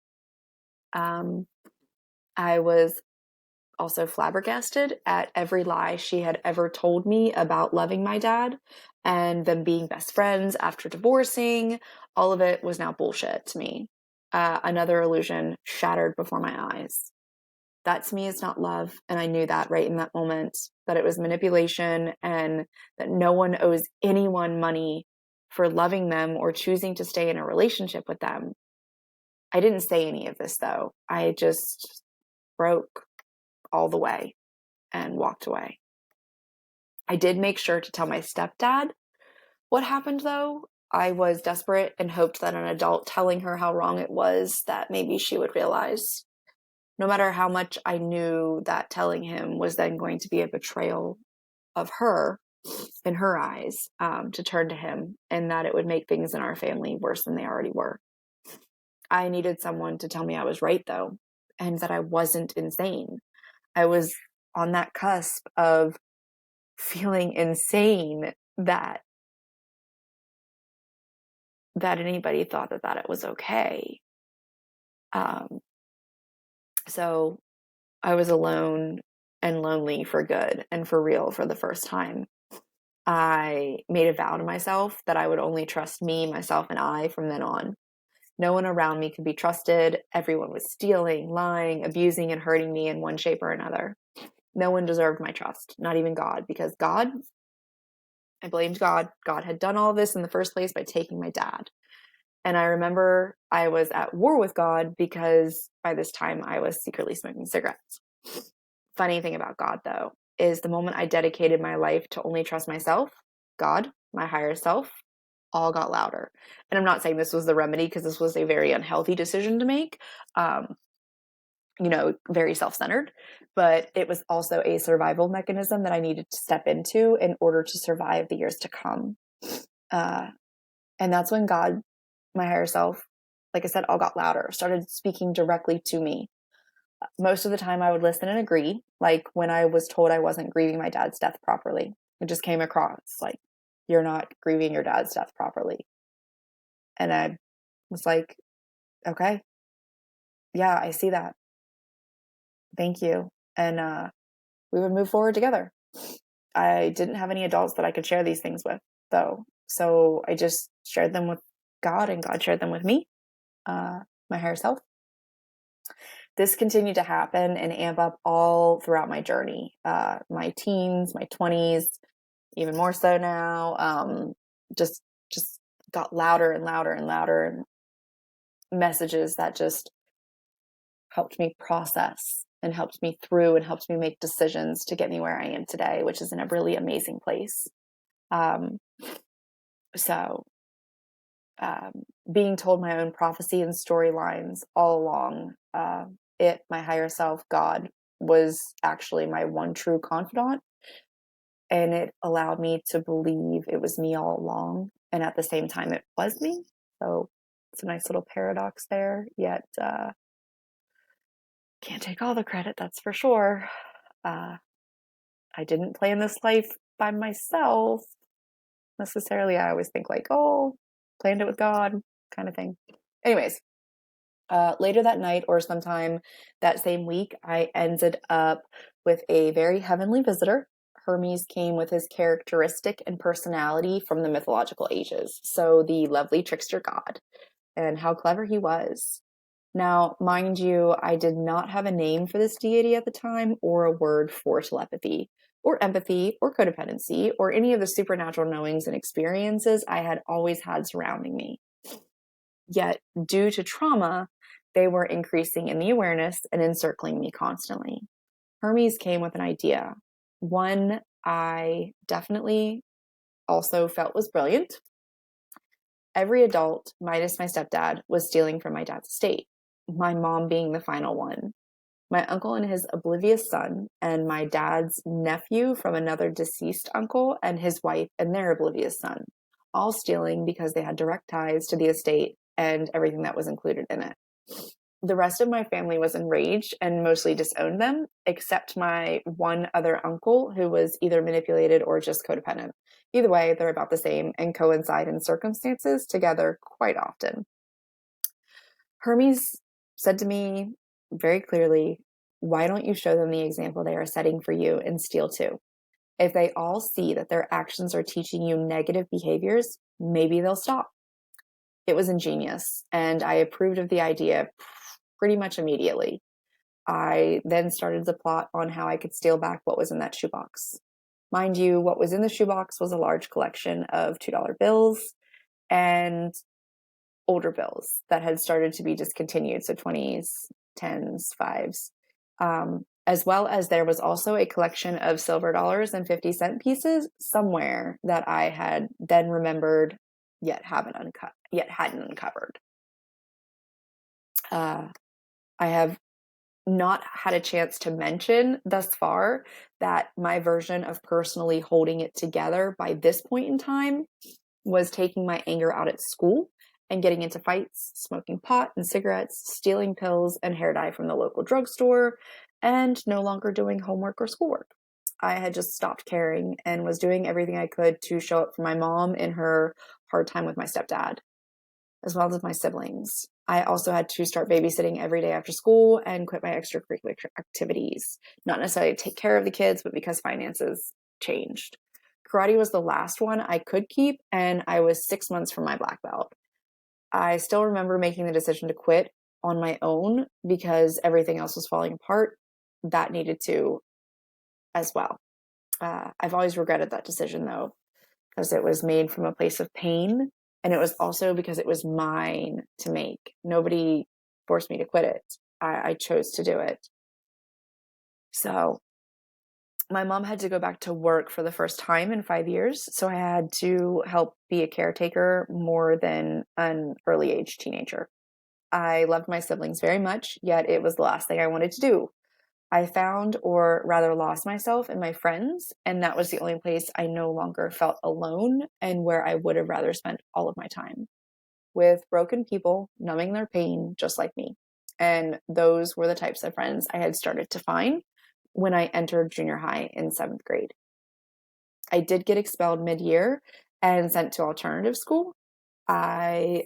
A: I was also flabbergasted at every lie she had ever told me about loving my dad and them being best friends after divorcing. All of it was now bullshit to me. Another illusion shattered before my eyes. That to me is not love. And I knew that right in that moment, that it was manipulation and that no one owes anyone money for loving them or choosing to stay in a relationship with them. I didn't say any of this though. I just broke all the way and walked away. I did make sure to tell my stepdad what happened though. I was desperate and hoped that an adult telling her how wrong it was, that maybe she would realize. No matter how much I knew that telling him was then going to be a betrayal of her in her eyes, to turn to him, and that it would make things in our family worse than they already were. I needed someone to tell me I was right though, and that I wasn't insane. I was on that cusp of feeling insane that anybody thought that it was okay. So I was alone and lonely for good and for real for the first time. I made a vow to myself that I would only trust me, myself, and I from then on. No one around me could be trusted. Everyone was stealing, lying, abusing, and hurting me in one shape or another. No one deserved my trust, not even God, because God, I blamed God. God had done all this in the first place by taking my dad. And I remember I was at war with God because by this time I was secretly smoking cigarettes. Funny thing about God, though, is the moment I dedicated my life to only trust myself, God, my higher self, all got louder. And I'm not saying this was the remedy because this was a very unhealthy decision to make, very self-centered, but it was also a survival mechanism that I needed to step into in order to survive the years to come. And that's when God, my higher self, like I said, all got louder, started speaking directly to me. Most of the time I would listen and agree. Like when I was told I wasn't grieving my dad's death properly, it just came across like, you're not grieving your dad's death properly. And I was like, okay, yeah, I see that. Thank you. And we would move forward together. I didn't have any adults that I could share these things with, though. So I just shared them with God, and God shared them with me, my higher self. This continued to happen and amp up all throughout my journey, my teens, my 20s, even more so now. Just got louder and louder and louder, and messages that just helped me process and helped me through and helped me make decisions to get me where I am today, which is in a really amazing place. So being told my own prophecy and storylines all along, my higher self, God, was actually my one true confidant. And it allowed me to believe it was me all along. And at the same time, it was me. So it's a nice little paradox there, yet can't take all the credit, that's for sure. I didn't plan this life by myself necessarily. I always think like, oh, planned it with God kind of thing. Anyways, later that night or sometime that same week, I ended up with a very heavenly visitor. Hermes came with his characteristic and personality from the mythological ages. So the lovely trickster god, and how clever he was. Now, mind you, I did not have a name for this deity at the time or a word for telepathy or empathy or codependency or any of the supernatural knowings and experiences I had always had surrounding me. Yet, due to trauma, they were increasing in the awareness and encircling me constantly. Hermes came with an idea, one I definitely also felt was brilliant. Every adult, minus my stepdad, was stealing from my dad's estate, my mom being the final one. My uncle and his oblivious son, and my dad's nephew from another deceased uncle, and his wife and their oblivious son, all stealing because they had direct ties to the estate and everything that was included in it. The rest of my family was enraged and mostly disowned them, except my one other uncle who was either manipulated or just codependent. Either way, they're about the same and coincide in circumstances together quite often. Hermes said to me very clearly, why don't you show them the example they are setting for you and steal too? If they all see that their actions are teaching you negative behaviors, maybe they'll stop. It was ingenious, and I approved of the idea pretty much immediately. I then started to plot on how I could steal back what was in that shoebox. Mind you, what was in the shoebox was a large collection of $2 bills and older bills that had started to be discontinued. So 20s, 10s, 5s. As well as there was also a collection of silver dollars and 50-cent pieces somewhere that I had then remembered yet hadn't uncovered. I have not had a chance to mention thus far that my version of personally holding it together by this point in time was taking my anger out at school and getting into fights, smoking pot and cigarettes, stealing pills and hair dye from the local drugstore, and no longer doing homework or schoolwork. I had just stopped caring and was doing everything I could to show up for my mom in her hard time with my stepdad, as well as my siblings. I also had to start babysitting every day after school and quit my extracurricular activities, not necessarily to take care of the kids, but because finances changed. Karate was the last one I could keep, and I was 6 months from my black belt. I still remember making the decision to quit on my own because everything else was falling apart. That needed to as well. I've always regretted that decision, though, because it was made from a place of pain. And it was also because it was mine to make. Nobody forced me to quit it. I chose to do it. So my mom had to go back to work for the first time in 5 years. So I had to help be a caretaker more than an early age teenager. I loved my siblings very much, yet it was the last thing I wanted to do. I found, or rather lost myself in my friends, and that was the only place I no longer felt alone and where I would have rather spent all of my time. with broken people numbing their pain just like me. And those were the types of friends I had started to find when I entered junior high in 7th grade. I did get expelled mid-year and sent to alternative school. I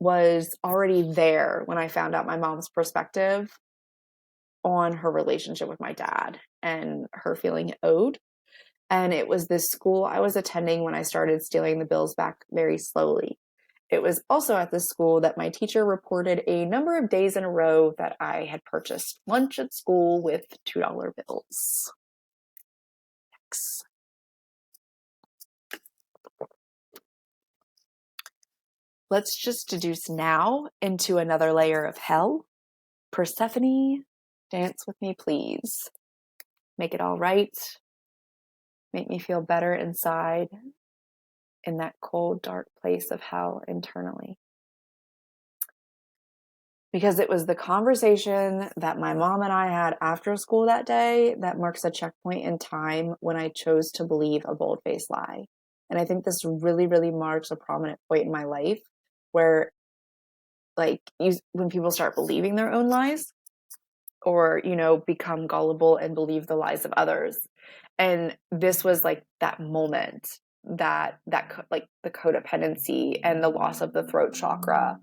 A: was already there when I found out my mom's perspective on her relationship with my dad and her feeling owed. And it was this school I was attending when I started stealing the bills back very slowly. It was also at this school that my teacher reported a number of days in a row that I had purchased lunch at school with $2 bills. Yikes. Let's just deduce now into another layer of hell. Persephone, dance with me, please. Make it all right. Make me feel better inside in that cold, dark place of hell internally. Because it was the conversation that my mom and I had after school that day that marks a checkpoint in time when I chose to believe a bold-faced lie. And I think this really, really marks a prominent point in my life where, like, when people start believing their own lies or, become gullible and believe the lies of others. And this was like that moment that like the codependency and the loss of the throat chakra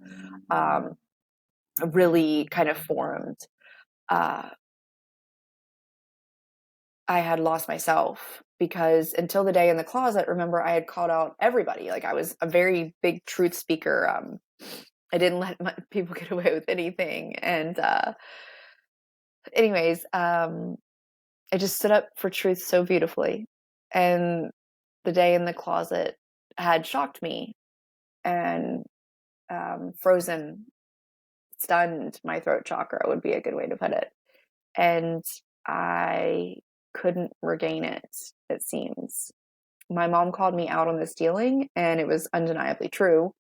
A: really kind of formed. I had lost myself because until the day in the closet, remember, I had called out everybody. Like, I was a very big truth speaker. I didn't let people get away with anything. And anyways, I just stood up for truth so beautifully. And the day in the closet had shocked me and frozen, stunned my throat chakra would be a good way to put it. And I couldn't regain it, it seems. My mom called me out on the stealing, and it was undeniably true.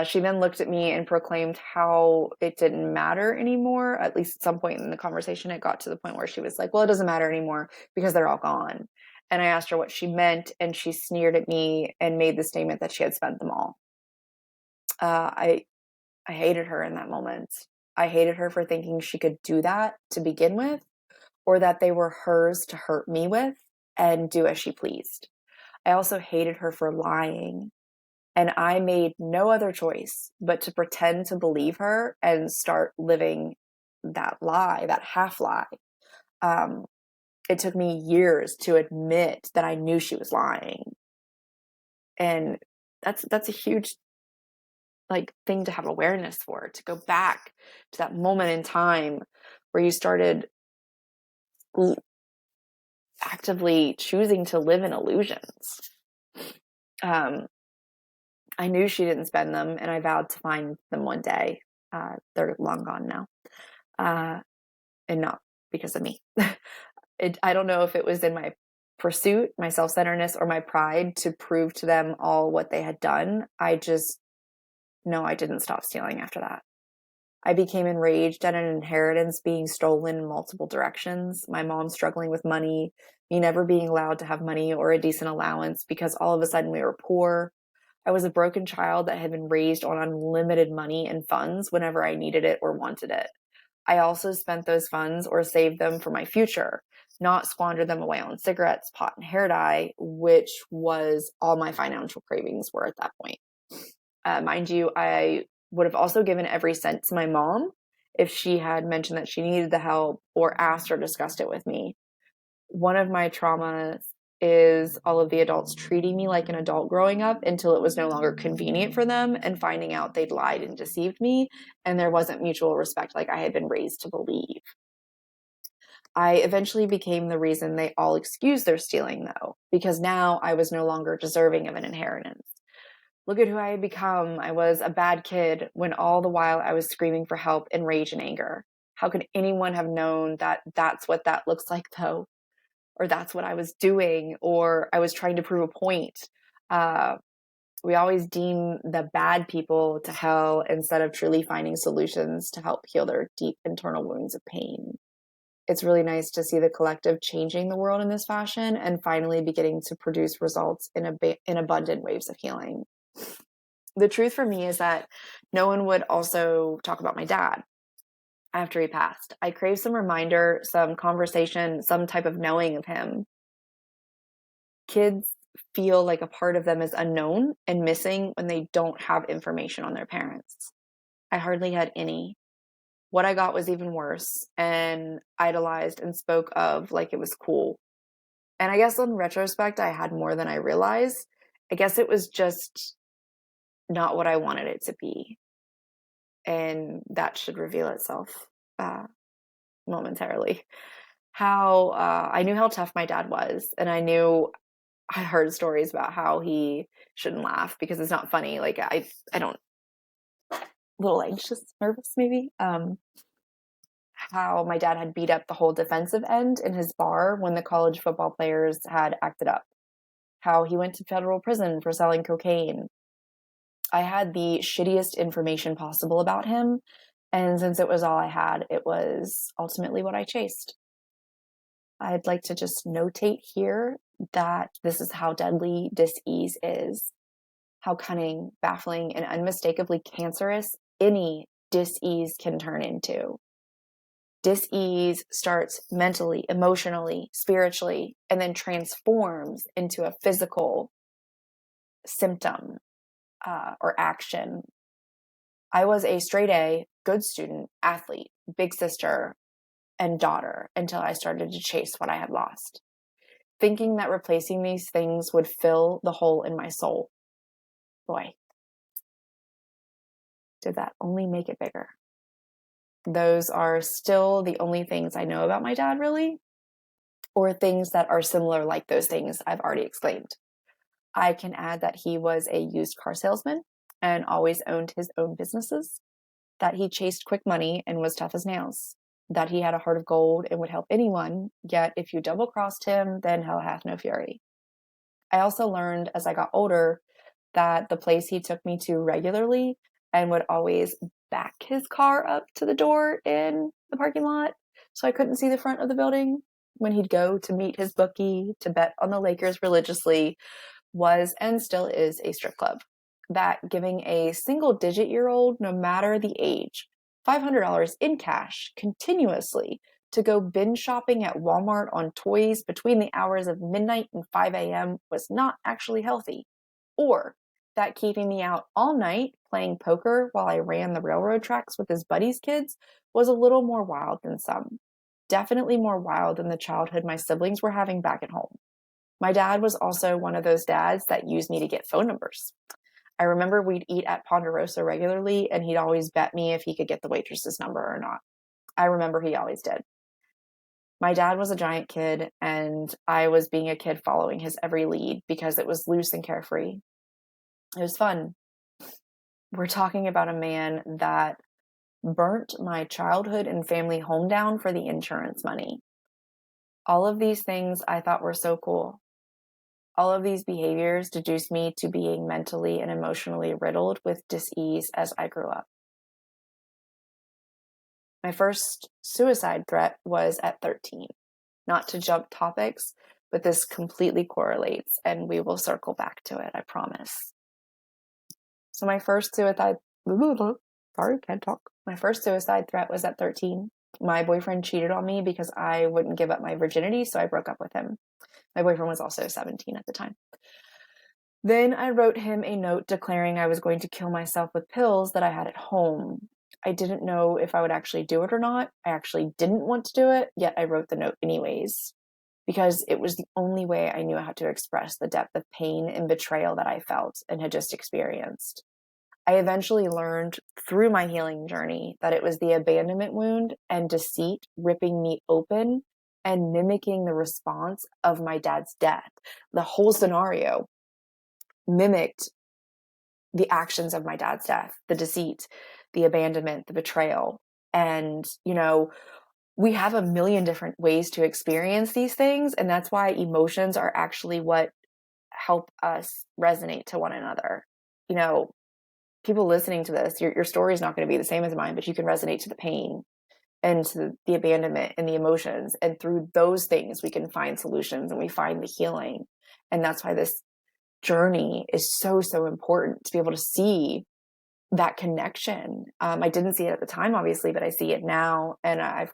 A: She then looked at me and proclaimed how it didn't matter anymore. At least at some point in the conversation, it got to the point where she was like, well, it doesn't matter anymore because they're all gone. And I asked her what she meant, and she sneered at me and made the statement that she had spent them all. I hated her in that moment. I hated her for thinking she could do that to begin with, or that they were hers to hurt me with and do as she pleased. I also hated her for lying. And I made no other choice but to pretend to believe her and start living that lie, that half lie. It took me years to admit that I knew she was lying. And that's a huge thing to have awareness for, to go back to that moment in time where you started actively choosing to live in illusions. I knew she didn't spend them, and I vowed to find them one day. They're long gone now. And not because of me. I don't know if it was in my pursuit, my self-centeredness, or my pride to prove to them all what they had done. I just know I didn't stop stealing after that. I became enraged at an inheritance being stolen in multiple directions, my mom struggling with money, me never being allowed to have money or a decent allowance because all of a sudden we were poor. I was a broken child that had been raised on unlimited money and funds whenever I needed it or wanted it. I also spent those funds or saved them for my future, not squandered them away on cigarettes, pot, and hair dye, which was all my financial cravings were at that point. Mind you, I would have also given every cent to my mom if she had mentioned that she needed the help or asked or discussed it with me. One of my traumas is all of the adults treating me like an adult growing up until it was no longer convenient for them and finding out they'd lied and deceived me and there wasn't mutual respect like I had been raised to believe. I eventually became the reason they all excused their stealing, though, because now I was no longer deserving of an inheritance. Look at who I had become. I was a bad kid when all the while I was screaming for help in rage and anger. How could anyone have known that that's what that looks like, though? Or that's what I was doing, or I was trying to prove a point. We always deem the bad people to hell instead of truly finding solutions to help heal their deep internal wounds of pain. It's really nice to see the collective changing the world in this fashion and finally beginning to produce results in abundant waves of healing. The truth for me is that no one would also talk about my dad after he passed. I crave some reminder, some conversation, some type of knowing of him. Kids feel like a part of them is unknown and missing when they don't have information on their parents. I hardly had any. What I got was even worse and idolized and spoke of like it was cool. And I guess in retrospect, I had more than I realized. I guess it was just not what I wanted it to be. And that should reveal itself momentarily. How I knew how tough my dad was, and I heard stories about how he shouldn't laugh because it's not funny. Like I don't, a little anxious, nervous maybe. How my dad had beat up the whole defensive end in his bar when the college football players had acted up. How he went to federal prison for selling cocaine. I had the shittiest information possible about him, and since it was all I had, it was ultimately what I chased. I'd like to just notate here that this is how deadly dis-ease is, how cunning, baffling, and unmistakably cancerous any dis-ease can turn into. Dis-ease starts mentally, emotionally, spiritually, and then transforms into a physical symptom or action. I was a straight A, good student, athlete, big sister, and daughter until I started to chase what I had lost, thinking that replacing these things would fill the hole in my soul. Boy, did that only make it bigger. Those are still the only things I know about my dad, really, or things that are similar like those things I've already exclaimed. I can add that he was a used car salesman and always owned his own businesses, that he chased quick money and was tough as nails, that he had a heart of gold and would help anyone, yet if you double-crossed him, then hell hath no fury. I also learned as I got older that the place he took me to regularly and would always back his car up to the door in the parking lot so I couldn't see the front of the building when he'd go to meet his bookie to bet on the Lakers religiously was and still is a strip club. That giving a single-digit-year-old, no matter the age, $500 in cash continuously to go binge shopping at Walmart on toys between the hours of midnight and 5 a.m. was not actually healthy. Or that keeping me out all night playing poker while I ran the railroad tracks with his buddies' kids was a little more wild than some. Definitely more wild than the childhood my siblings were having back at home. My dad was also one of those dads that used me to get phone numbers. I remember we'd eat at Ponderosa regularly, and he'd always bet me if he could get the waitress's number or not. I remember he always did. My dad was a giant kid, and I was being a kid following his every lead because it was loose and carefree. It was fun. We're talking about a man that burnt my childhood and family home down for the insurance money. All of these things I thought were so cool. All of these behaviors deduced me to being mentally and emotionally riddled with dis-ease as I grew up. My first suicide threat was at 13. Not to jump topics, but this completely correlates, and we will circle back to it, I promise. So my first suicide threat was at 13. My boyfriend cheated on me because I wouldn't give up my virginity, so I broke up with him. My boyfriend was also 17 at the time. Then I wrote him a note declaring I was going to kill myself with pills that I had at home. I didn't know if I would actually do it or not. I actually didn't want to do it, yet I wrote the note anyways, because it was the only way I knew how to express the depth of pain and betrayal that I felt and had just experienced. I eventually learned through my healing journey that it was the abandonment wound and deceit ripping me open and mimicking the response of my dad's death. The whole scenario mimicked the actions of my dad's death, the deceit, the abandonment, the betrayal. And, we have a million different ways to experience these things. And that's why emotions are actually what help us resonate to one another. People listening to this, your story is not going to be the same as mine, but you can resonate to the pain and to the abandonment and the emotions. And through those things, we can find solutions and we find the healing. And that's why this journey is so, so important to be able to see that connection. I didn't see it at the time, obviously, but I see it now, and I've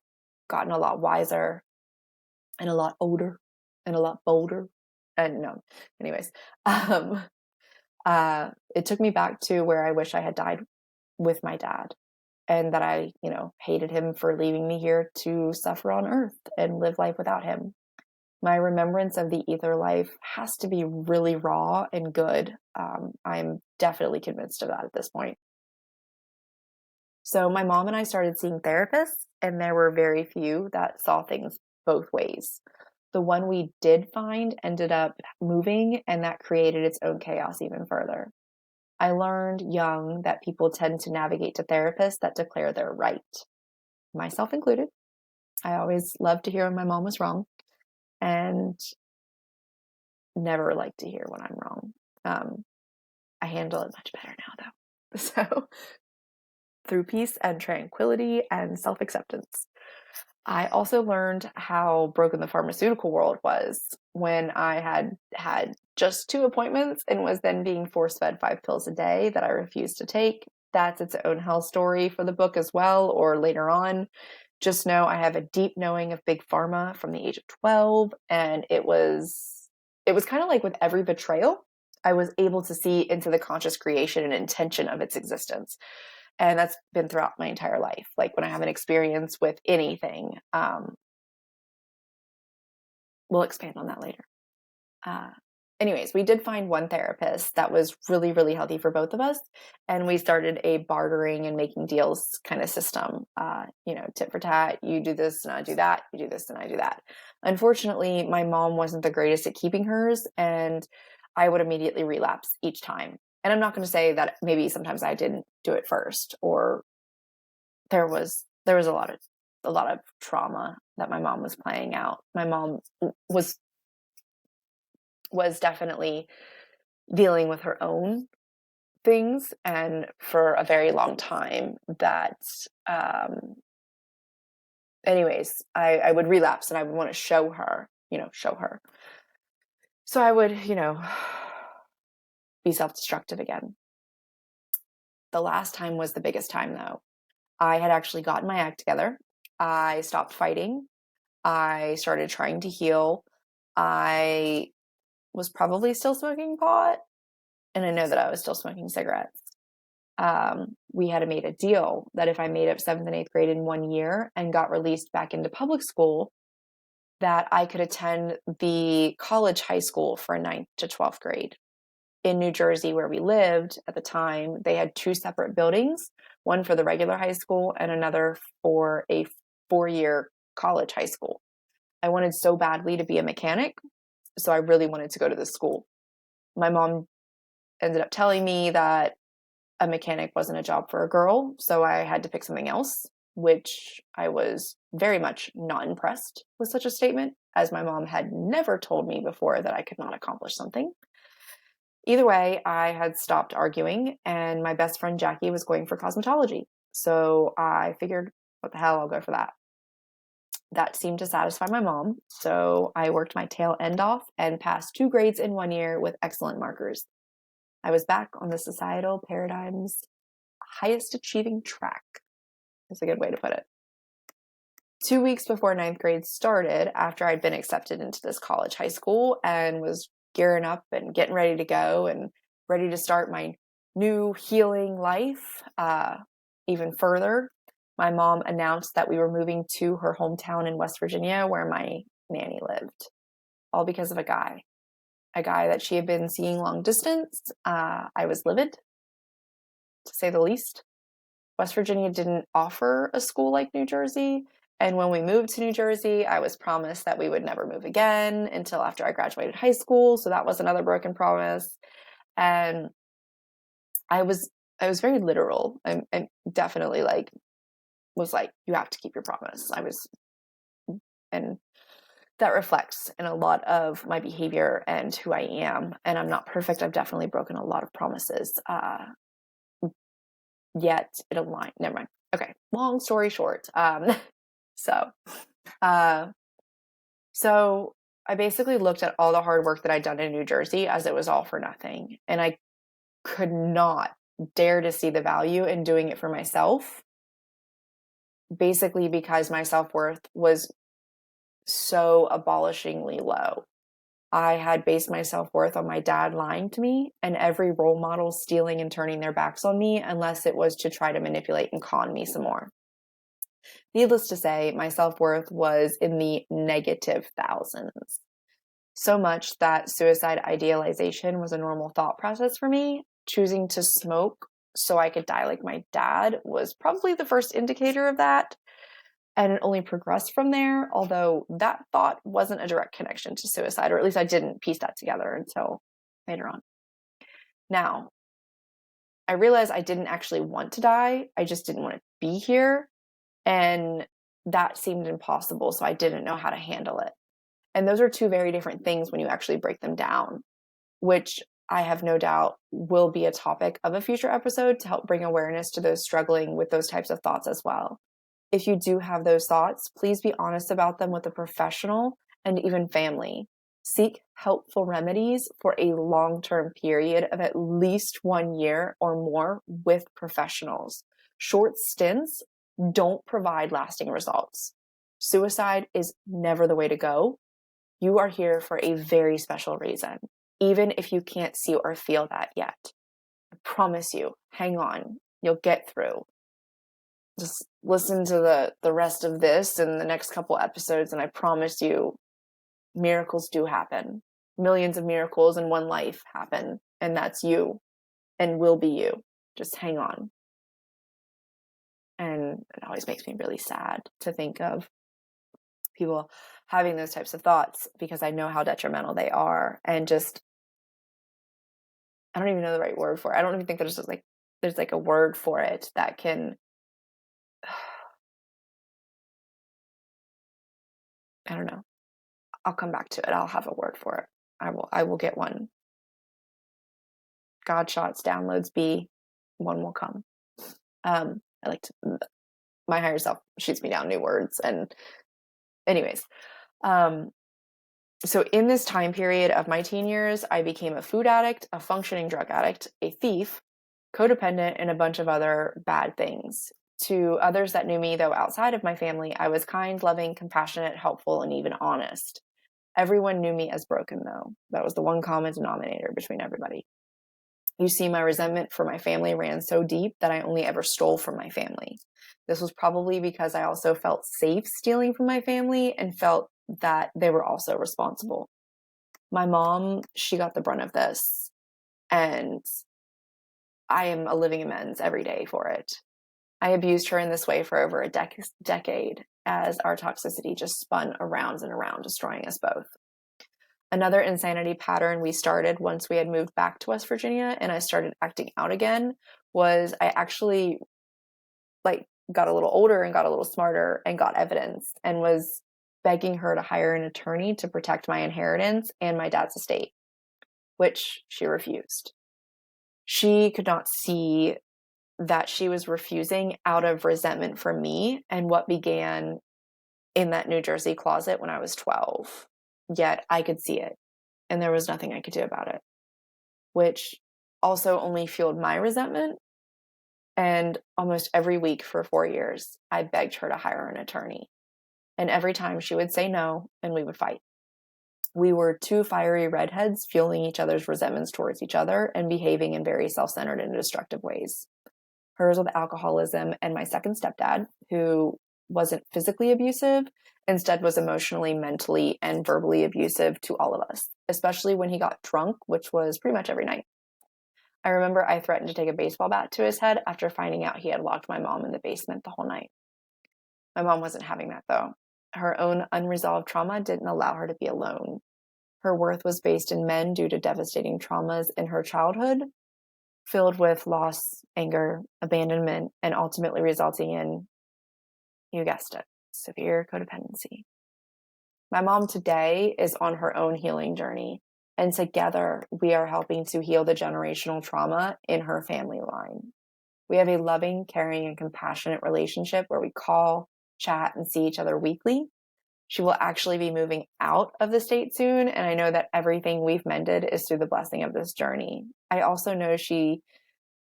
A: gotten a lot wiser and a lot older and a lot bolder. And no, anyways, it took me back to where I wish I had died with my dad, and that I, hated him for leaving me here to suffer on earth and live life without him. My remembrance of the ether life has to be really raw and good. I'm definitely convinced of that at this point. So my mom and I started seeing therapists, and there were very few that saw things both ways. The one we did find ended up moving, and that created its own chaos even further. I learned young that people tend to navigate to therapists that declare they're right, myself included. I always loved to hear when my mom was wrong, and never like to hear when I'm wrong. I handle it much better now, though. So, through peace and tranquility and self-acceptance. I also learned how broken the pharmaceutical world was when I had just 2 appointments and was then being force-fed 5 pills a day that I refused to take. That's its own hell story for the book as well, or later on. Just know I have a deep knowing of big pharma from the age of 12, and it was kind of like with every betrayal, I was able to see into the conscious creation and intention of its existence. And that's been throughout my entire life. Like when I have an experience with anything, we'll expand on that later. Anyways, we did find one therapist that was really, really healthy for both of us. And we started a bartering and making deals kind of system, tit for tat. You do this and I do that. You do this and I do that. Unfortunately, my mom wasn't the greatest at keeping hers, and I would immediately relapse each time. And I'm not going to say that maybe sometimes I didn't do it first, or there was a lot of trauma that my mom was playing out. My mom was definitely dealing with her own things, and for a very long time that anyways, I would relapse, and I would want to show her. So I would be self-destructive again. The last time was the biggest time, though. I had actually gotten my act together. I stopped fighting. I started trying to heal. I was probably still smoking pot, and I know that I was still smoking cigarettes. We had made a deal that if I made up 7th and 8th grade in 1 year and got released back into public school, that I could attend the college high school for 9th to 12th grade. In New Jersey, where we lived at the time, they had 2 separate buildings, one for the regular high school and another for a 4-year college high school. I wanted so badly to be a mechanic, so I really wanted to go to this school. My mom ended up telling me that a mechanic wasn't a job for a girl, so I had to pick something else, which I was very much not impressed with such a statement, as my mom had never told me before that I could not accomplish something. Either way, I had stopped arguing, and my best friend Jackie was going for cosmetology. So I figured, what the hell, I'll go for that. That seemed to satisfy my mom, so I worked my tail end off and passed 2 grades in 1 year with excellent markers. I was back on the societal paradigm's highest achieving track. That's a good way to put it. 2 weeks before 9th grade started, after I'd been accepted into this college high school and was gearing up and getting ready to go and ready to start my new healing life even further, my mom announced that we were moving to her hometown in West Virginia, where my nanny lived, all because of a guy that she had been seeing long distance. I was livid, to say the least. West Virginia didn't offer a school like New Jersey. And when we moved to New Jersey, I was promised that we would never move again until after I graduated high school. So that was another broken promise. And I was very literal. I definitely was like, you have to keep your promise. And that reflects in a lot of my behavior and who I am. And I'm not perfect. I've definitely broken a lot of promises. Yet it aligned. Never mind. Okay. Long story short. So I basically looked at all the hard work that I'd done in New Jersey as it was all for nothing. And I could not dare to see the value in doing it for myself, basically because my self-worth was so abolishingly low. I had based my self-worth on my dad lying to me and every role model stealing and turning their backs on me unless it was to try to manipulate and con me some more. Needless to say, my self-worth was in the negative thousands. So much that suicide idealization was a normal thought process for me. Choosing to smoke so I could die like my dad was probably the first indicator of that. And it only progressed from there, although that thought wasn't a direct connection to suicide, or at least I didn't piece that together until later on. Now, I realized I didn't actually want to die. I just didn't want to be here. And that seemed impossible, so I didn't know how to handle it. And those are two very different things when you actually break them down, which I have no doubt will be a topic of a future episode to help bring awareness to those struggling with those types of thoughts as well. If you do have those thoughts, please be honest about them with a professional and even family. Seek helpful remedies for a long-term period of at least 1 year or more with professionals. Short stints don't provide lasting results. Suicide is never the way to go. You are here for a very special reason, even if you can't see or feel that yet. I promise you, hang on, you'll get through. Just listen to the rest of this and the next couple episodes, and I promise you, miracles do happen. Millions of miracles in one life happen, and that's you, and will be you. Just hang on. And it always makes me really sad to think of people having those types of thoughts because I know how detrimental they are, and just, I don't even know the right word for it. I don't even think there's a word for it that can, I don't know. I'll come back to it. I'll have a word for it. I will get one. God shots, downloads B, one will come. My higher self shoots me down new words. And anyways, so in this time period of my teen years, I became a food addict, a functioning drug addict, a thief, codependent, and a bunch of other bad things. To others that knew me, though, outside of my family, I was kind, loving, compassionate, helpful, and even honest. Everyone knew me as broken, though. That was the one common denominator between everybody. You see, my resentment for my family ran so deep that I only ever stole from my family. This was probably because I also felt safe stealing from my family and felt that they were also responsible. My mom, she got the brunt of this, and I am a living amends every day for it. I abused her in this way for over a decade as our toxicity just spun around and around, destroying us both. Another insanity pattern we started once we had moved back to West Virginia and I started acting out again was I actually got a little older and got a little smarter and got evidence and was begging her to hire an attorney to protect my inheritance and my dad's estate, which she refused. She could not see that she was refusing out of resentment for me and what began in that New Jersey closet when I was 12. Yet I could see it, and there was nothing I could do about it, which also only fueled my resentment. And almost every week for 4 years, I begged her to hire an attorney. And every time she would say no, and we would fight. We were two fiery redheads fueling each other's resentments towards each other and behaving in very self-centered and destructive ways. Hers with alcoholism, and my second stepdad, who wasn't physically abusive, instead was emotionally, mentally, and verbally abusive to all of us, especially when he got drunk, which was pretty much every night. I remember I threatened to take a baseball bat to his head after finding out he had locked my mom in the basement the whole night. My mom wasn't having that, though. Her own unresolved trauma didn't allow her to be alone. Her worth was based in men due to devastating traumas in her childhood, filled with loss, anger, abandonment, and ultimately resulting in, you guessed it, severe codependency. My mom today is on her own healing journey, and together we are helping to heal the generational trauma in her family line. We have a loving, caring, and compassionate relationship where we call, chat, and see each other weekly. She will actually be moving out of the state soon, and I know that everything we've mended is through the blessing of this journey. I also know she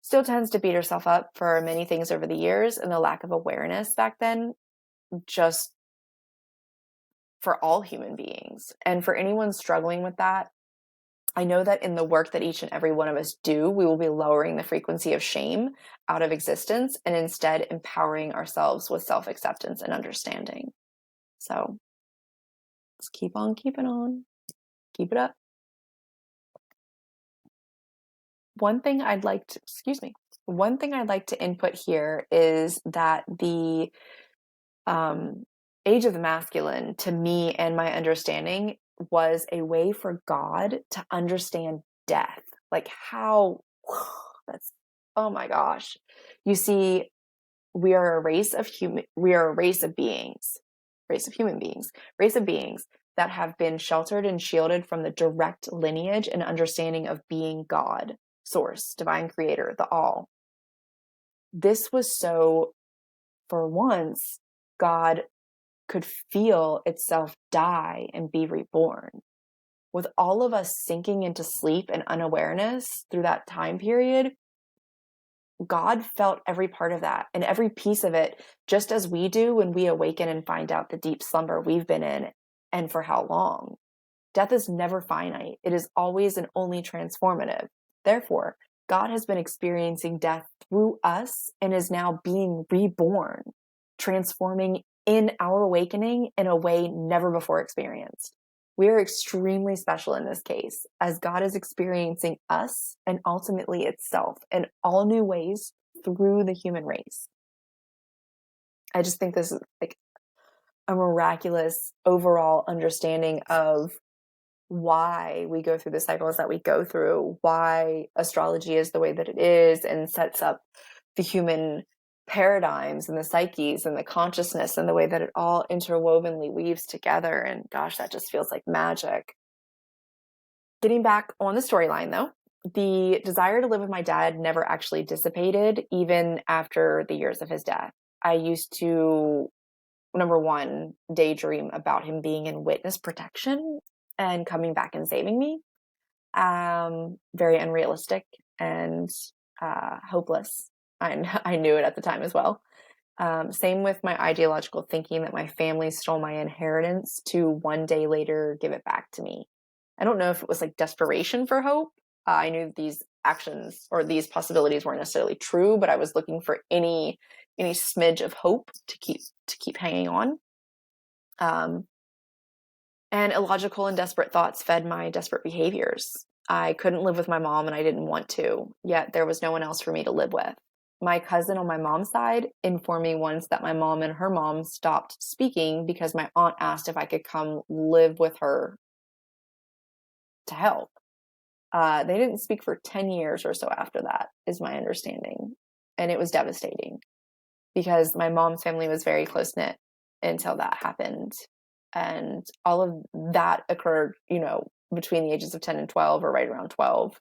A: still tends to beat herself up for many things over the years and the lack of awareness back then, just for all human beings. And for anyone struggling with that, I know that in the work that each and every one of us do, we will be lowering the frequency of shame out of existence and instead empowering ourselves with self-acceptance and understanding. So let's keep on keeping on. Keep it up. One thing I'd like to input here is that the age of the masculine, to me and my understanding, was a way for God to understand death. Like how that's, oh my gosh. You see, we are a race of human beings that have been sheltered and shielded from the direct lineage and understanding of being God, source, divine creator, the all. This was so, for once, God could feel itself die and be reborn. With all of us sinking into sleep and unawareness through that time period, God felt every part of that and every piece of it, just as we do when we awaken and find out the deep slumber we've been in and for how long. Death is never finite. It is always and only transformative. Therefore, God has been experiencing death through us and is now being reborn, transforming in our awakening in a way never before experienced. We are extremely special in this case, as God is experiencing us and ultimately itself in all new ways through the human race. I just think this is like a miraculous overall understanding of why we go through the cycles that we go through, why astrology is the way that it is, and sets up the human paradigms and the psyches and the consciousness and the way that it all interwovenly weaves together. And gosh, that just feels like magic. Getting back on the storyline though, the desire to live with my dad never actually dissipated even after the years of his death. I used to, number one, daydream about him being in witness protection and coming back and saving me. Very unrealistic and hopeless. I knew it at the time as well. Same with my ideological thinking that my family stole my inheritance to one day later give it back to me. I don't know if it was like desperation for hope. I knew these actions or these possibilities weren't necessarily true, but I was looking for any smidge of hope to keep hanging on. And illogical and desperate thoughts fed my desperate behaviors. I couldn't live with my mom and I didn't want to, yet there was no one else for me to live with. My cousin on my mom's side informed me once that my mom and her mom stopped speaking because my aunt asked if I could come live with her to help. They didn't speak for 10 years or so after that, is my understanding. And it was devastating because my mom's family was very close-knit until that happened. And all of that occurred, between the ages of 10 and 12 or right around 12.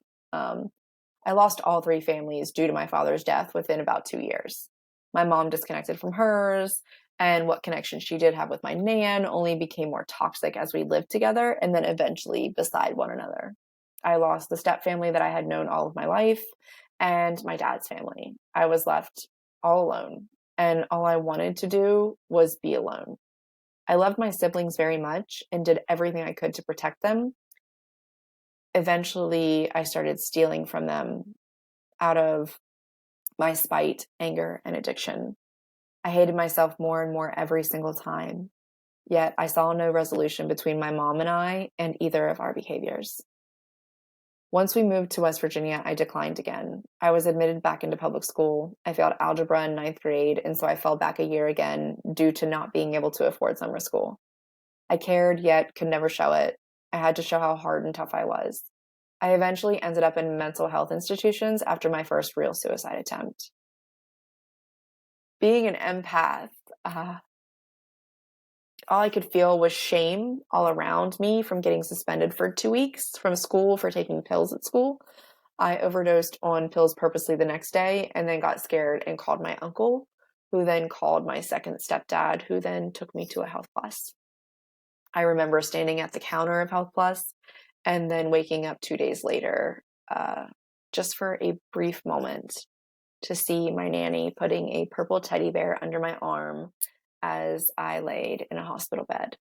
A: I lost all three families due to my father's death within about 2 years. My mom disconnected from hers, and what connection she did have with my nan only became more toxic as we lived together and then eventually beside one another. I lost the step family that I had known all of my life and my dad's family. I was left all alone, and all I wanted to do was be alone. I loved my siblings very much and did everything I could to protect them. Eventually, I started stealing from them out of my spite, anger, and addiction. I hated myself more and more every single time. Yet I saw no resolution between my mom and I and either of our behaviors. Once we moved to West Virginia, I declined again. I was admitted back into public school. I failed algebra in 9th grade, and so I fell back a year again due to not being able to afford summer school. I cared, yet could never show it. I had to show how hard and tough I was. I eventually ended up in mental health institutions after my first real suicide attempt. Being an empath, all I could feel was shame all around me from getting suspended for 2 weeks from school for taking pills at school. I overdosed on pills purposely the next day and then got scared and called my uncle, who then called my second stepdad, who then took me to a health class. I remember standing at the counter of Health Plus and then waking up 2 days later, just for a brief moment, to see my nanny putting a purple teddy bear under my arm as I laid in a hospital bed.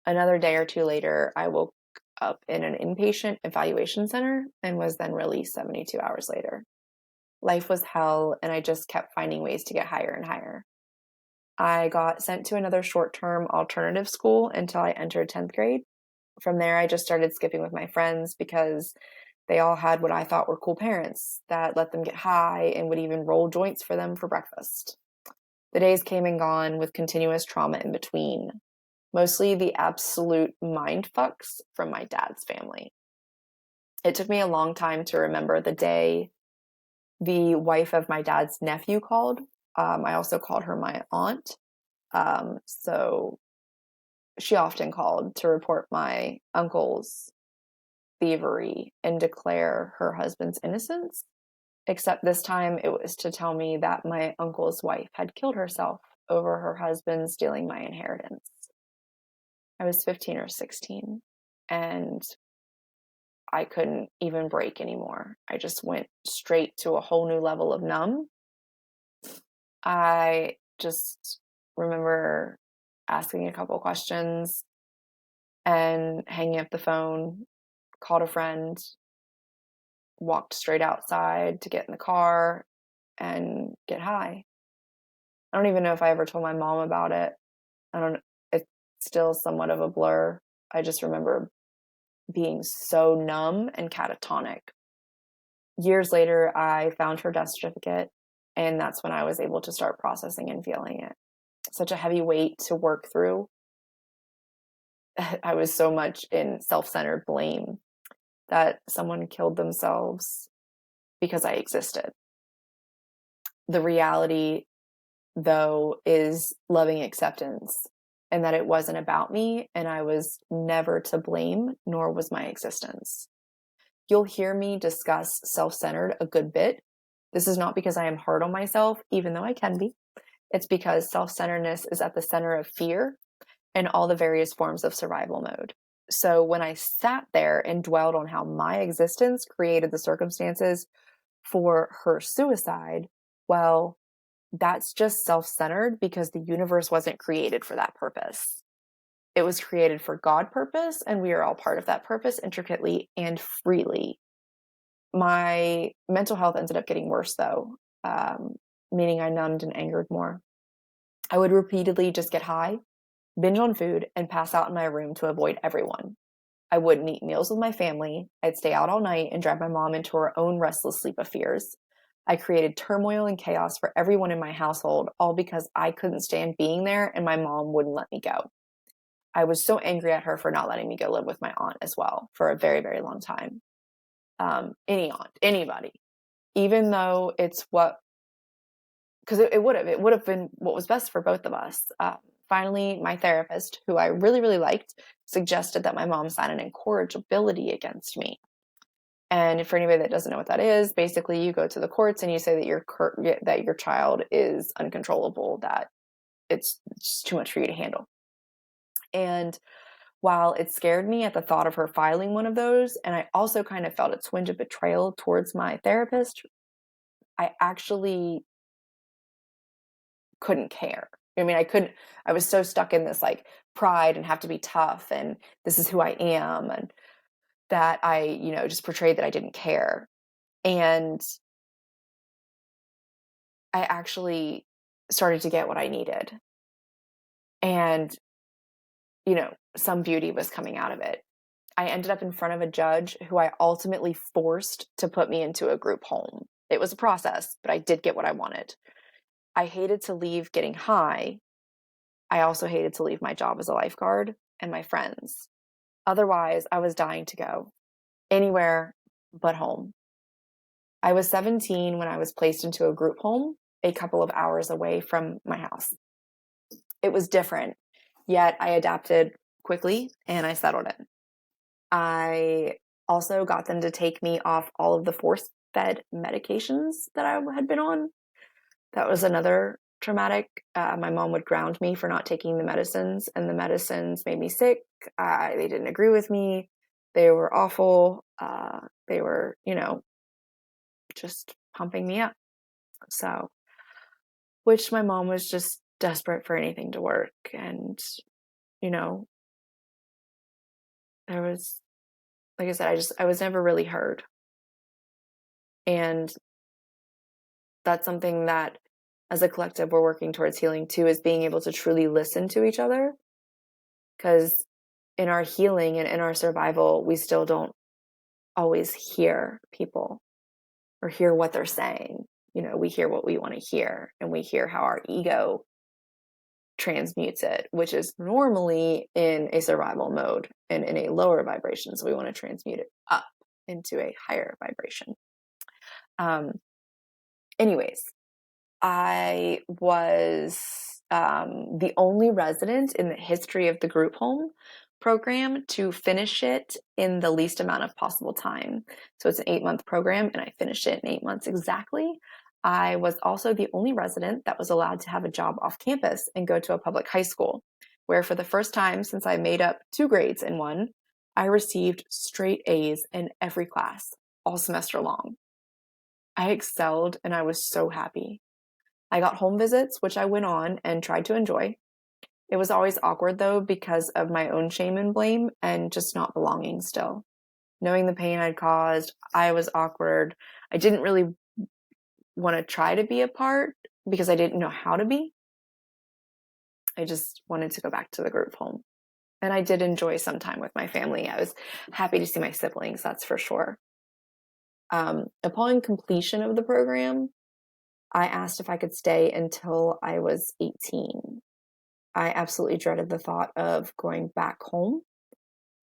A: Another day or two later, I woke up in an inpatient evaluation center and was then released 72 hours later. Life was hell, and I just kept finding ways to get higher and higher. I got sent to another short-term alternative school until I entered 10th grade. From there, I just started skipping with my friends because they all had what I thought were cool parents that let them get high and would even roll joints for them for breakfast. The days came and gone with continuous trauma in between, mostly the absolute mind fucks from my dad's family. It took me a long time to remember the day the wife of my dad's nephew called. I also called her my aunt. So she often called to report my uncle's thievery and declare her husband's innocence. Except this time it was to tell me that my uncle's wife had killed herself over her husband stealing my inheritance. I was 15 or 16, and I couldn't even break anymore. I just went straight to a whole new level of numb. I just remember asking a couple questions and hanging up the phone, called a friend, walked straight outside to get in the car and get high. I don't even know if I ever told my mom about it. It's still somewhat of a blur. I just remember being so numb and catatonic. Years later, I found her death certificate, and that's when I was able to start processing and feeling it. Such a heavy weight to work through. I was so much in self-centered blame that someone killed themselves because I existed. The reality, though, is loving acceptance, and that it wasn't about me, and I was never to blame, nor was my existence. You'll hear me discuss self-centered a good bit. This is not because I am hard on myself, even though I can be. It's because self-centeredness is at the center of fear and all the various forms of survival mode. So when I sat there and dwelled on how my existence created the circumstances for her suicide, well, that's just self-centered because the universe wasn't created for that purpose. It was created for God purpose, and we are all part of that purpose intricately and freely. My mental health ended up getting worse, though, meaning I numbed and angered more. I would repeatedly just get high, binge on food, and pass out in my room to avoid everyone. I wouldn't eat meals with my family. I'd stay out all night and drive my mom into her own restless sleep of fears. I created turmoil and chaos for everyone in my household, all because I couldn't stand being there and my mom wouldn't let me go. I was so angry at her for not letting me go live with my aunt as well for a very, very long time. Any aunt, anybody, even though it's because it would have been what was best for both of us. Finally, my therapist, who I really, really liked, suggested that my mom sign an incorrigibility against me. And for anybody that doesn't know what that is, basically you go to the courts and you say that your child is uncontrollable, that it's just too much for you to handle. And while it scared me at the thought of her filing one of those, and I also kind of felt a twinge of betrayal towards my therapist, I actually couldn't care. I mean, I was so stuck in this like pride and have to be tough and this is who I am, and that I, just portrayed that I didn't care. And I actually started to get what I needed. And, some beauty was coming out of it. I ended up in front of a judge who I ultimately forced to put me into a group home. It was a process, but I did get what I wanted. I hated to leave getting high. I also hated to leave my job as a lifeguard and my friends. Otherwise, I was dying to go anywhere but home. I was 17 when I was placed into a group home a couple of hours away from my house. It was different, yet I adapted quickly and I settled in. I also got them to take me off all of the force-fed medications that I had been on. That was another traumatic. My mom would ground me for not taking the medicines, and the medicines made me sick. They didn't agree with me. They were awful. They were, just pumping me up. So, which my mom was just desperate for anything to work. And, there was, like I said, I was never really heard. And that's something that as a collective we're working towards healing too, is being able to truly listen to each other. Because in our healing and in our survival, we still don't always hear people or hear what they're saying. We hear what we want to hear, and we hear how our ego transmutes it, which is normally in a survival mode and in a lower vibration. So we want to transmute it up into a higher vibration. Anyways, I was the only resident in the history of the group home program to finish it in the least amount of possible time. So it's an 8-month program, and I finished it in 8 months exactly. I was also the only resident that was allowed to have a job off campus and go to a public high school, where for the first time since I made up 2 grades in one, I received straight A's in every class all semester long. I excelled, and I was so happy. I got home visits, which I went on and tried to enjoy. It was always awkward, though, because of my own shame and blame and just not belonging still. Knowing the pain I'd caused, I was awkward. I didn't really want to try to be a part because I didn't know how to be. I just wanted to go back to the group home. And I did enjoy some time with my family. I was happy to see my siblings, that's for sure. Upon completion of the program, I asked if I could stay until I was 18. I absolutely dreaded the thought of going back home.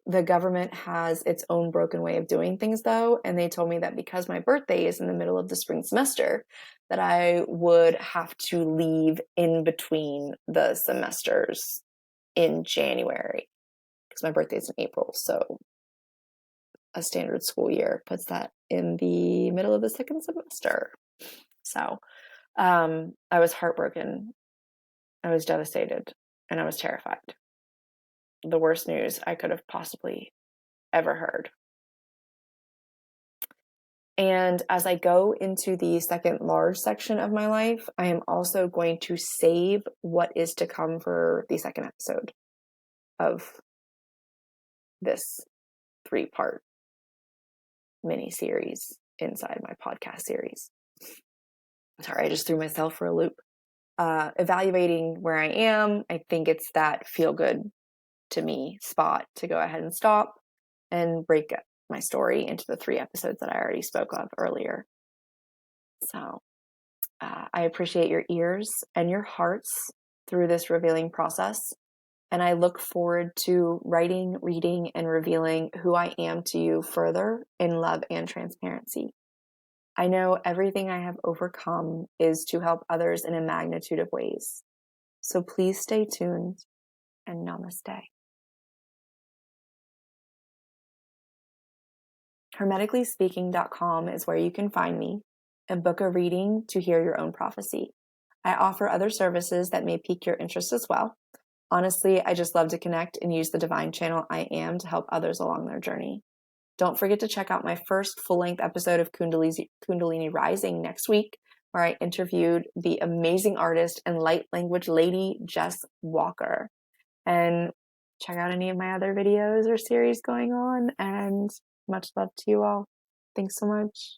A: The government has its own broken way of doing things, though, and they told me that because my birthday is in the middle of the spring semester, that I would have to leave in between the semesters in January, because my birthday is in April, so a standard school year puts that in the middle of the second semester. So I was heartbroken. I was devastated, and I was terrified. The worst news I could have possibly ever heard. And as I go into the second large section of my life, I am also going to save what is to come for the second episode of this 3-part mini series inside my podcast series. Sorry, I just threw myself for a loop. Evaluating where I am, I think it's that feel good to me spot to go ahead and stop and break my story into the 3 episodes that I already spoke of earlier. So I appreciate your ears and your hearts through this revealing process. And I look forward to writing, reading, and revealing who I am to you further in love and transparency. I know everything I have overcome is to help others in a magnitude of ways. So please stay tuned, and namaste. HermeticallySpeaking.com is where you can find me and book a reading to hear your own prophecy. I offer other services that may pique your interest as well. Honestly, I just love to connect and use the divine channel I am to help others along their journey. Don't forget to check out my first full-length episode of Kundalini Rising next week, where I interviewed the amazing artist and light language lady, Jess Walker. And check out any of my other videos or series going on, and much love to you all. Thanks so much.